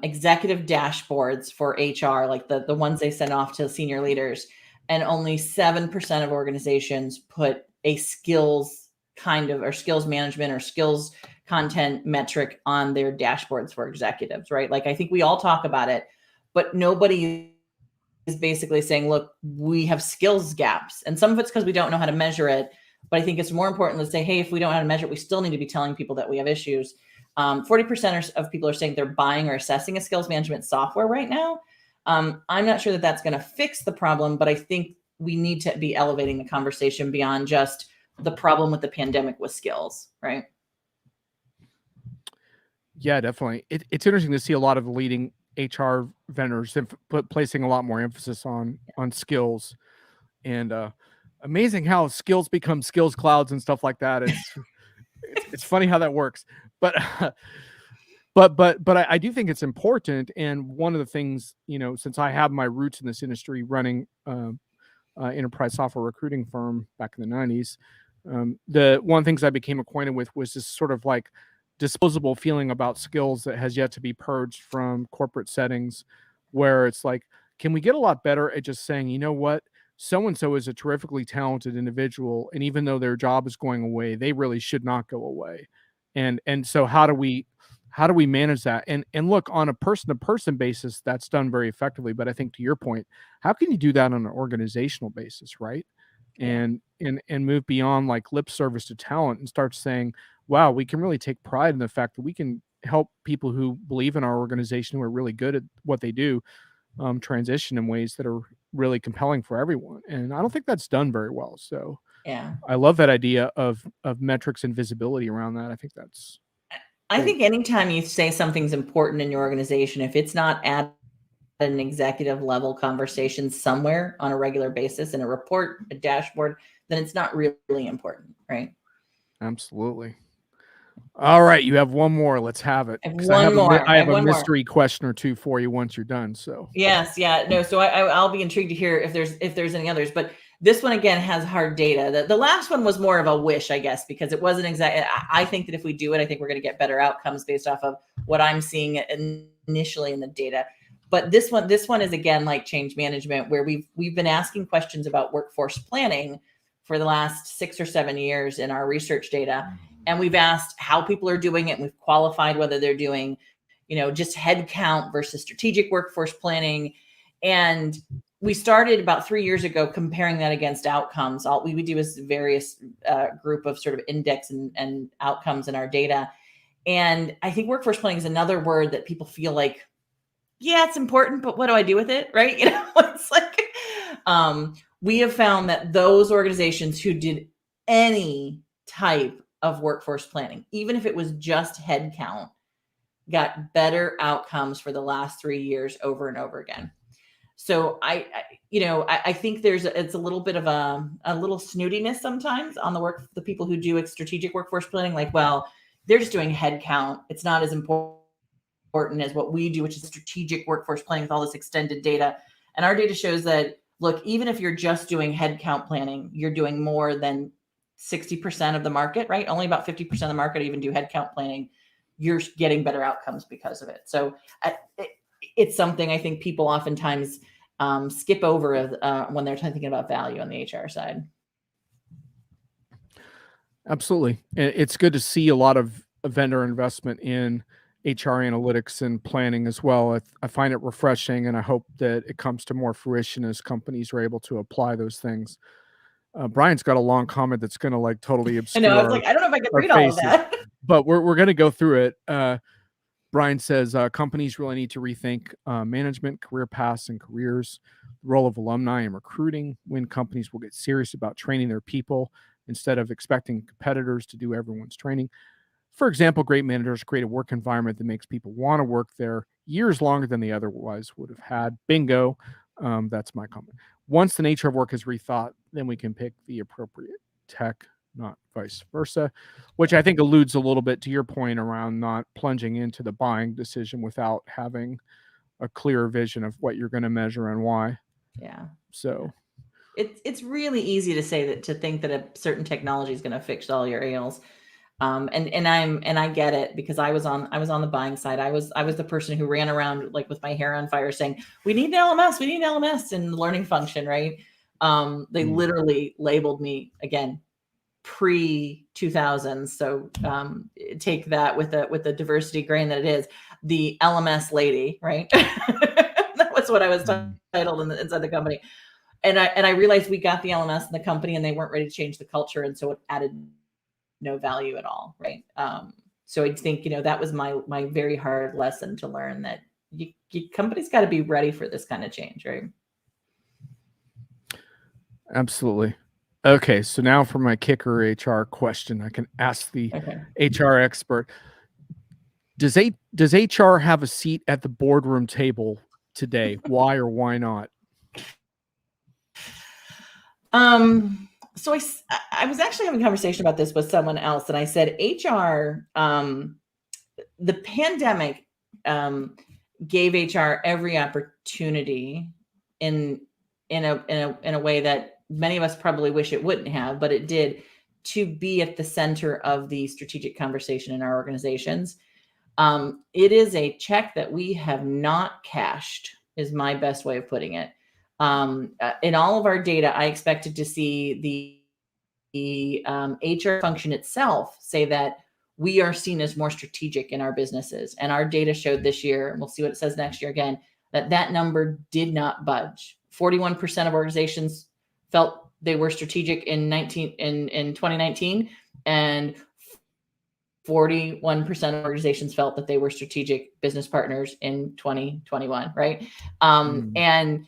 executive dashboards for HR, like the ones they send off to senior leaders, and only 7% of organizations put a skills management or skills content metric on their dashboards for executives, right? Like, I think we all talk about it, but nobody is basically saying, look, we have skills gaps. And some of it's because we don't know how to measure it. But I think it's more important to say, hey, if we don't know how to measure it, we still need to be telling people that we have issues. 40% of people are saying they're buying or assessing a skills management software right now. I'm not sure that that's going to fix the problem, but I think we need to be elevating the conversation beyond just the problem with the pandemic with skills, right? Yeah, definitely. It's interesting to see a lot of the leading HR vendors placing a lot more emphasis on skills, and amazing how skills become skills clouds and stuff like that. It's funny how that works, but but I do think it's important. And one of the things, since I have my roots in this industry, running enterprise software recruiting firm back in the 90s, the one of the things I became acquainted with was this sort of like disposable feeling about skills that has yet to be purged from corporate settings, where it's like, can we get a lot better at just saying, you know what, so and so is a terrifically talented individual, and even though their job is going away, they really should not go away. And so how do we manage that? And look, on a person to person basis, that's done very effectively. But I think, to your point, how can you do that on an organizational basis, right? Yeah. And move beyond like lip service to talent and start saying, wow, we can really take pride in the fact that we can help people who believe in our organization, who are really good at what they do, transition in ways that are really compelling for everyone. And I don't think that's done very well. So Yeah. I love that idea of metrics and visibility around that. I think that's I great. think anytime you say something's important in your organization, if it's not at an executive level conversation somewhere on a regular basis in a report, a dashboard, then it's not really important, right? Absolutely. All right, you have one more. Let's have it. I have Because one more. I I have have a one more. mystery question or two for you once you're done. So Yes, yeah, no. So I'll be intrigued to hear if there's any others, but this one again has hard data. The last one was more of a wish, I guess, because it wasn't exactly. I think that if we do it, I think we're going to get better outcomes based off of what I'm seeing initially in the data. But this one is again like change management, where we've been asking questions about workforce planning for the last 6 or 7 years in our research data, and we've asked how people are doing it, and we've qualified whether they're doing just head count versus strategic workforce planning. And we started about 3 years ago comparing that against outcomes. All we would do is various group of sort of index and outcomes in our data. And I think workforce planning is another word that people feel like, yeah, it's important, but what do I do with it? Right. It's like, we have found that those organizations who did any type of workforce planning, even if it was just head count, got better outcomes for the last 3 years over and over again. So I think it's a little bit of a little snootiness sometimes on the people who do strategic workforce planning. Like, well, they're just doing head count. It's not as important as what we do, which is strategic workforce planning with all this extended data. And our data shows that, look, even if you're just doing head count planning, you're doing more than 60% of the market, right? Only about 50% of the market even do head count planning. You're getting better outcomes because of it. So it's something I think people oftentimes skip over when they're thinking about value on the HR side. absolutely, it's good to see a lot of vendor investment in HR analytics and planning as well. I find it refreshing, and I hope that it comes to more fruition as companies are able to apply those things. Brian's got a long comment that's going to like totally I know. obscure I was like, I don't know if I can our read all of faces, that. but we're going to go through it. Brian says companies really need to rethink management, career paths, and careers. The role of alumni in recruiting, when companies will get serious about training their people instead of expecting competitors to do everyone's training. For example, great managers create a work environment that makes people want to work there years longer than they otherwise would have had. Bingo. That's my comment. Once the nature of work is rethought, then we can pick the appropriate tech, not vice versa, which I think alludes a little bit to your point around not plunging into the buying decision without having a clear vision of what you're going to measure and why. Yeah. So It's really easy to think that a certain technology is going to fix all your ails. And I get it, because I was on the buying side. I was the person who ran around like with my hair on fire saying, we need an LMS and the learning function, right? They literally labeled me, again, pre 2000s. So take that with the diversity grain that it is, the LMS lady, right? That was what I was titled inside the company. And I realized we got the LMS in the company and they weren't ready to change the culture. And so it added no value at all, right? So I think, that was my very hard lesson to learn, that companies got to be ready for this kind of change, right? absolutely. Okay, so now for my kicker HR question, I can ask the HR expert. Does HR have a seat at the boardroom table today? Why or why not? So I was actually having a conversation about this with someone else, and I said HR, the pandemic gave HR every opportunity in a way that many of us probably wish it wouldn't have, but it did, to be at the center of the strategic conversation in our organizations. It is a check that we have not cashed, is my best way of putting it. In all of our data, I expected to see the HR function itself say that we are seen as more strategic in our businesses. And our data showed this year, and we'll see what it says next year again, that number did not budge. 41% of organizations felt they were strategic in 2019, and 41% of organizations felt that they were strategic business partners in 2021, right? And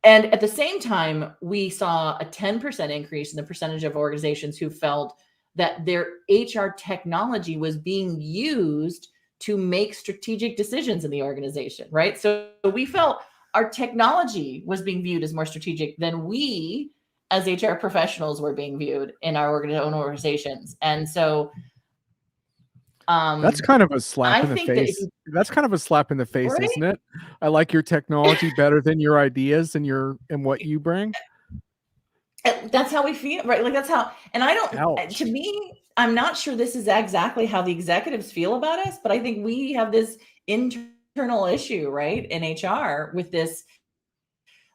at the same time, we saw a 10% increase in the percentage of organizations who felt that their HR technology was being used to make strategic decisions in the organization, right? So we felt our technology was being viewed as more strategic than we as HR professionals were being viewed in our own organizations. And so that's kind of a slap I in the think that face. That's kind of a slap in the face, right? isn't it? I like your technology better than your ideas and what you bring. That's how we feel, right? Like that's how, and I don't, Ouch. to me, I'm not sure this is exactly how the executives feel about us, but I think we have this internal issue, right, in HR with this.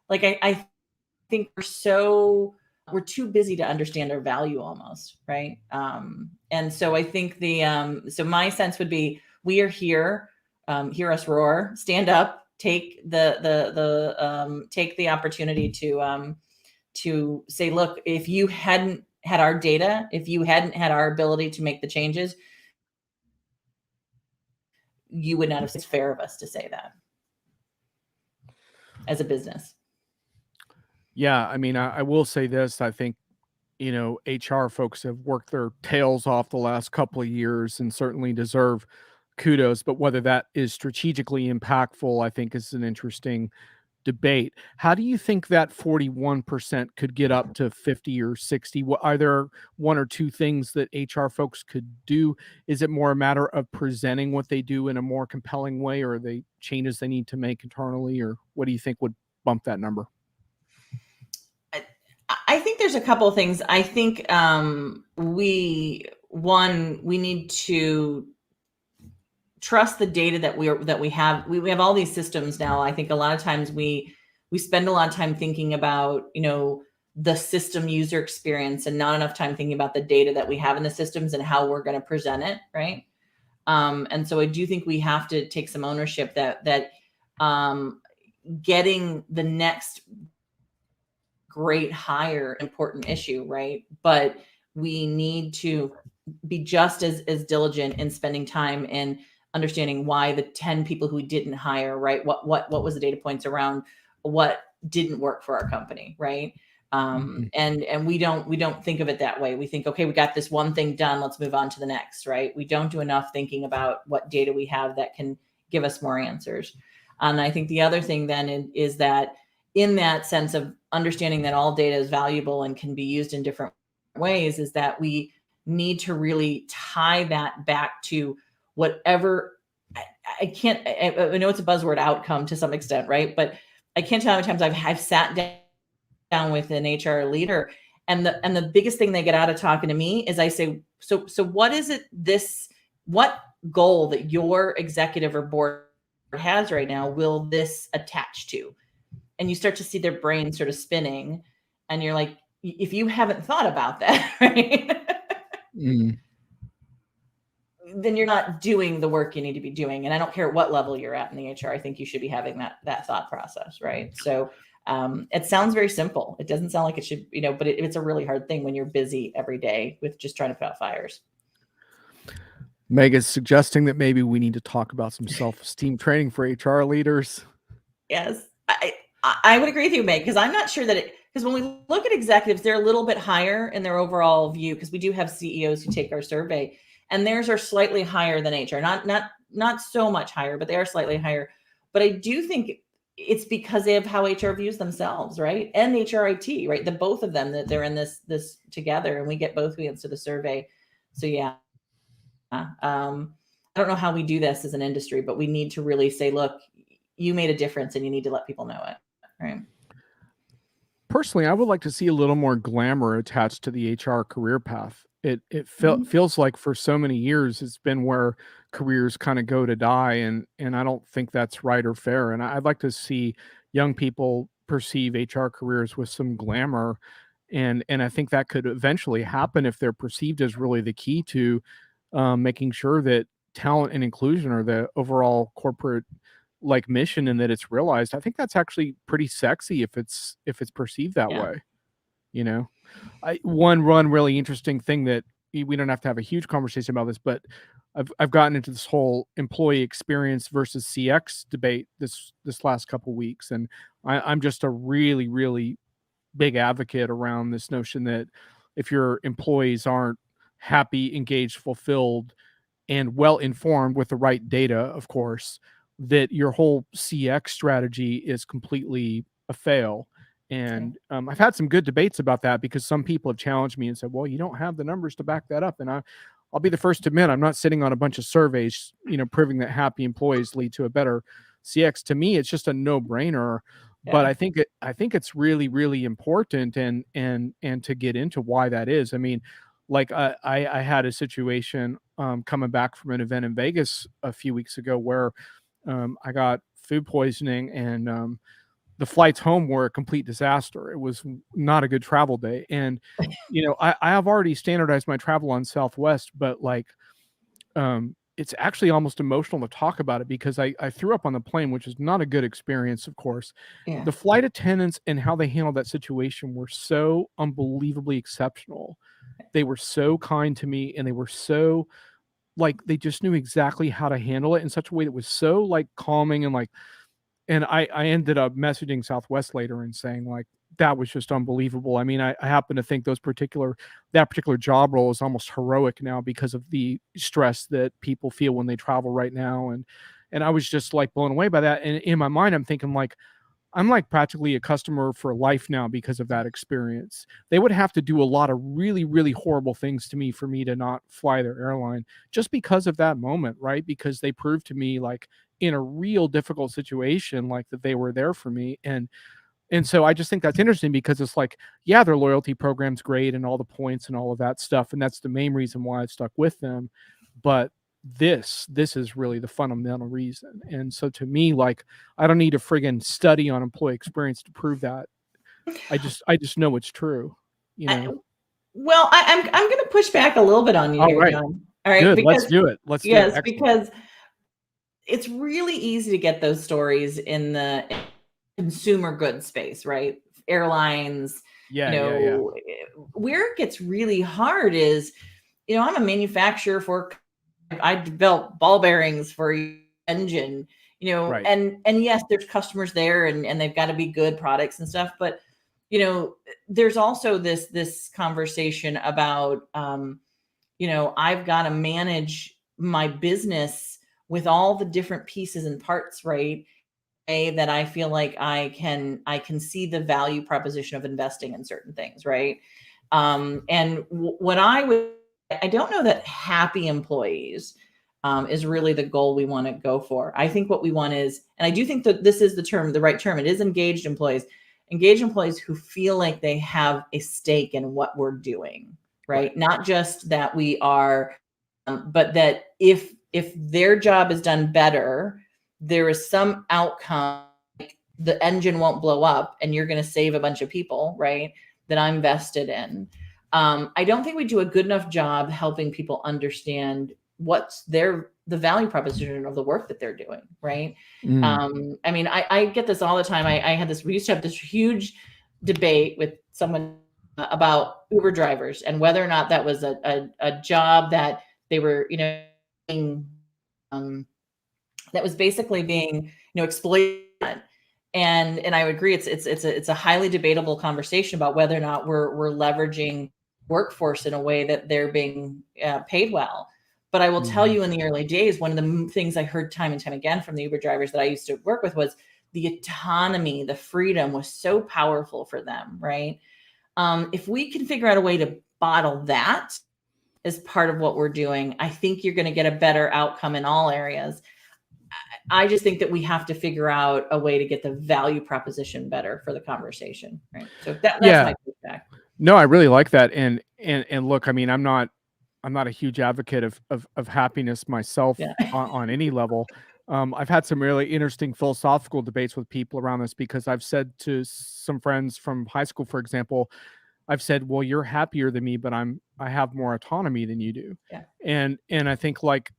Like, I think we're too busy to understand our value almost, right? And so I think so my sense would be, we are here, hear us roar, stand up, take take the opportunity to say, look, if you hadn't had our data, if you hadn't had our ability to make the changes, you would not have. It's fair of us to say that as a business. Yeah, I mean, I will say this. I think, HR folks have worked their tails off the last couple of years and certainly deserve kudos. But whether that is strategically impactful, I think is an interesting debate. How do you think that 41% could get up to 50 or 60? Are there one or two things that HR folks could do? Is it more a matter of presenting what they do in a more compelling way, or are they changes they need to make internally, or what do you think would bump that number? I think there's a couple of things. I think we need to trust the data that we have. We have all these systems now. I think a lot of times we spend a lot of time thinking about, the system user experience and not enough time thinking about the data that we have in the systems and how we're going to present it, right? And so I do think we have to take some ownership that getting the next great hire, important issue, right? But we need to be just as diligent in spending time in understanding why the 10 people who we didn't hire, right? What was the data points around what didn't work for our company, right? And we don't think of it that way. We think, okay, we got this one thing done, let's move on to the next, right? We don't do enough thinking about what data we have that can give us more answers. And I think the other thing then is that, in that sense of understanding that all data is valuable and can be used in different ways, is that we need to really tie that back to whatever. I know it's a buzzword, outcome, to some extent, right? But I can't tell how many times I've sat down with an HR leader, and the biggest thing they get out of talking to me is, I say, so what is it, what goal that your executive or board has right now will this attach to? And you start to see their brain sort of spinning, and you're like, if you haven't thought about that, right? Then you're not doing the work you need to be doing. And I don't care what level you're at in the HR. I think you should be having that thought process, right? So it sounds very simple. It doesn't sound like it should, but it's a really hard thing when you're busy every day with just trying to put out fires. Meg is suggesting that maybe we need to talk about some self-esteem training for HR leaders. Yes, I would agree with you, Meg, because I'm not sure that because when we look at executives, they're a little bit higher in their overall view, because we do have CEOs who take our survey, and theirs are slightly higher than HR. Not so much higher, but they are slightly higher. But I do think it's because they have how HR views themselves, right? And HRIT, right? The both of them, that they're in this together, and we get both the answer to the survey. So yeah, I don't know how we do this as an industry, but we need to really say, look, you made a difference, and you need to let people know it, right? Personally, I would like to see a little more glamour attached to the HR career path. It Mhm. feels like for so many years it's been where careers kind of go to die, and I don't think that's right or fair. And I'd like to see young people perceive HR careers with some glamour, and I think that could eventually happen if they're perceived as really the key to making sure that talent and inclusion are the overall corporate like mission and that it's realized. I think that's actually pretty sexy if it's perceived that Yeah. way, you know? One really interesting thing that we don't have to have a huge conversation about this, but I've gotten into this whole employee experience versus CX debate this last couple weeks, and I'm just a really, really big advocate around this notion that if your employees aren't happy, engaged, fulfilled, and well informed with the right data, of course, that your whole CX strategy is completely a fail. Yeah. And I've had some good debates about that because some people have challenged me and said, "Well, you don't have the numbers to back that up." And I'll be the first to admit I'm not sitting on a bunch of surveys, proving that happy employees lead to a better CX. To me, it's just a no brainer. But Yeah. I think it's really, really important, and to get into why that is. I mean, like I had a situation coming back from an event in Vegas a few weeks ago where I got food poisoning, and the flights home were a complete disaster. It was not a good travel day. And I have already standardized my travel on Southwest, but like it's actually almost emotional to talk about it because I threw up on the plane, which is not a good experience, of course. Yeah. The flight attendants and how they handled that situation were so unbelievably exceptional. They were so kind to me, and they were so like they just knew exactly how to handle it in such a way that was so like calming, and I ended up messaging Southwest later and saying like that was just unbelievable. I mean, I happen to think that particular job role is almost heroic now because of the stress that people feel when they travel right now, and I was just like blown away by that. And in my mind, I'm thinking like I'm like practically a customer for life now because of that experience. They would have to do a lot of really, really horrible things to me for me to not fly their airline just because of that moment, right? Because they proved to me like in a real difficult situation, like that they were there for me. And so I just think that's interesting because it's like, yeah, their loyalty program's great and all the points and all of that stuff. And that's the main reason why I've stuck with them. But this is really the fundamental reason. And so to me, like I don't need a friggin' study on employee experience to prove that. I just know it's true, you I, know. well, I'm going to push back a little bit on you All here, right. John. All right, Good. because Let's do it. yes, Excellent. because it's really easy to get those stories in the consumer goods space, right? Airlines, Yeah. where it gets really hard is, I'm a manufacturer for, I develop ball bearings for your engine, Right. and yes, there's customers there, and they've got to be good products and stuff, but there's also this conversation about, I've got to manage my business with all the different pieces and parts, right? That I feel like I can see the value proposition of investing in certain things, right? And what I don't know that happy employees is really the goal we want to go for. I think what we want is, and I do think that this is the right term. It is engaged employees who feel like they have a stake in what we're doing, Right. right? Not just that we are, but that if their job is done better, there is some outcome, like the engine won't blow up and you're going to save a bunch of people, right? That I'm vested in. I don't think we do a good enough job helping people understand what's the value proposition of the work that they're doing, right? Mm. I mean, I get this all the time. We used to have this huge debate with someone about Uber drivers and whether or not that was a job that they were, being, that was basically being, exploited. And I would agree, it's a highly debatable conversation about whether or not we're leveraging workforce in a way that they're being paid well. But I will tell Mhm. you, in the early days, one of the things I heard time and time again from the Uber drivers that I used to work with was the autonomy, the freedom was so powerful for them, right? If we can figure out a way to bottle that as part of what we're doing, I think you're going to get a better outcome in all areas. I just think that we have to figure out a way to get the value proposition better for the conversation, right? So that's my feedback. No, I really like that. And look, I mean, I'm not a huge advocate of happiness myself on any level. I've had some really interesting philosophical debates with people around this, because I've said to some friends from high school, for example, I've said, well, you're happier than me, but I have more autonomy than you do. Yeah. And I think like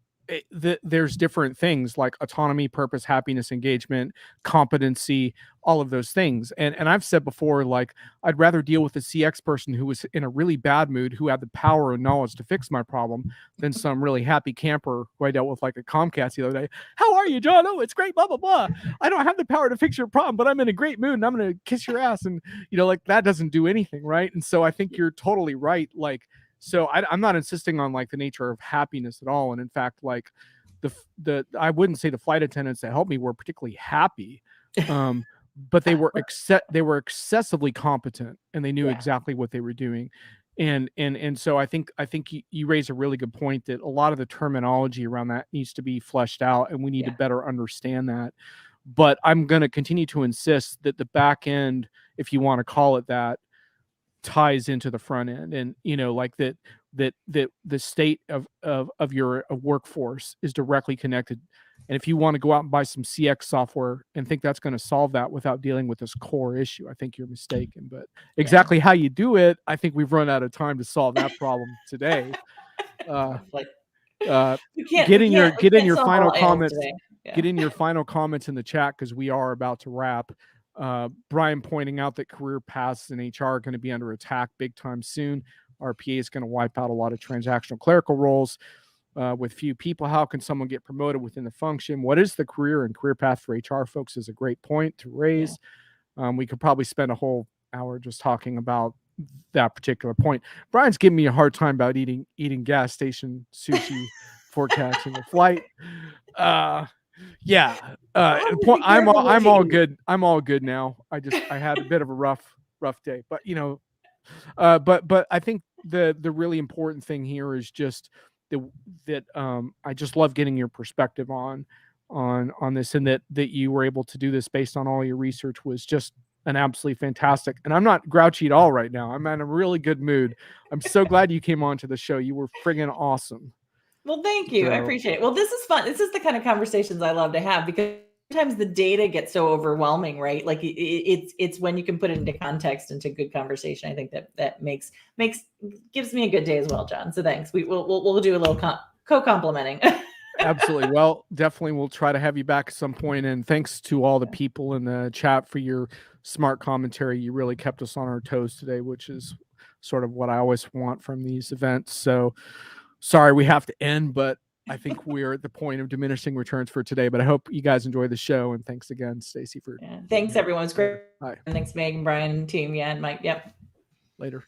there's different things like autonomy, purpose, happiness, engagement, competency, all of those things. And I've said before, like, I'd rather deal with a CX person who was in a really bad mood, who had the power and knowledge to fix my problem, than some really happy camper who I dealt with, like a Comcast the other day. How are you, John? Oh, it's great, blah, blah, blah. I don't have the power to fix your problem, but I'm in a great mood and I'm going to kiss your ass. And, like, that doesn't do anything, right? And so I think you're totally right. Like, so I'm not insisting on like the nature of happiness at all. And in fact, like I wouldn't say the flight attendants that helped me were particularly happy, but they were excessively competent, and they knew exactly what they were doing. And so I think you raise a really good point that a lot of the terminology around that needs to be fleshed out, and we need to better understand that. But I'm going to continue to insist that the back end, if you want to call it that, ties into the front end. And like that the state of your workforce is directly connected. And if you want to go out and buy some CX software and think that's going to solve that without dealing with this core issue, I think you're mistaken. But exactly how you do it, I think we've run out of time to solve that problem today. Get in your final comments. Get in your final comments in the chat, because we are about to wrap. Brian pointing out that career paths in HR are going to be under attack big time soon. RPA is going to wipe out a lot of transactional clerical roles with few people. How can someone get promoted within the function? What is the career and career path for HR folks is a great point to raise. We could probably spend a whole hour just talking about that particular point. Brian's giving me a hard time about eating gas station sushi for catching a flight. I'm all good. I'm all good now. I had a bit of a rough day, but but I think the really important thing here is just that I just love getting your perspective on this, and that you were able to do this based on all your research was just an absolutely fantastic. And I'm not grouchy at all right now. I'm in a really good mood. I'm so glad you came on to the show. You were friggin' awesome. Well, thank you. I appreciate it. Well, this is fun. This is the kind of conversations I love to have, because sometimes the data gets so overwhelming, right? Like it's when you can put it into context, into good conversation. I think that gives me a good day as well, John. So thanks. We'll do a little co-complimenting. Absolutely. Well, definitely we'll try to have you back at some point. And thanks to all the people in the chat for your smart commentary. You really kept us on our toes today, which is sort of what I always want from these events. So sorry we have to end, but I think we're at the point of diminishing returns for today. But I hope you guys enjoy the show. And thanks again, Stacey, for thanks everyone. It's great. Bye. And thanks, Meg and Brian and team. Yeah, and Mike. Yep. Later.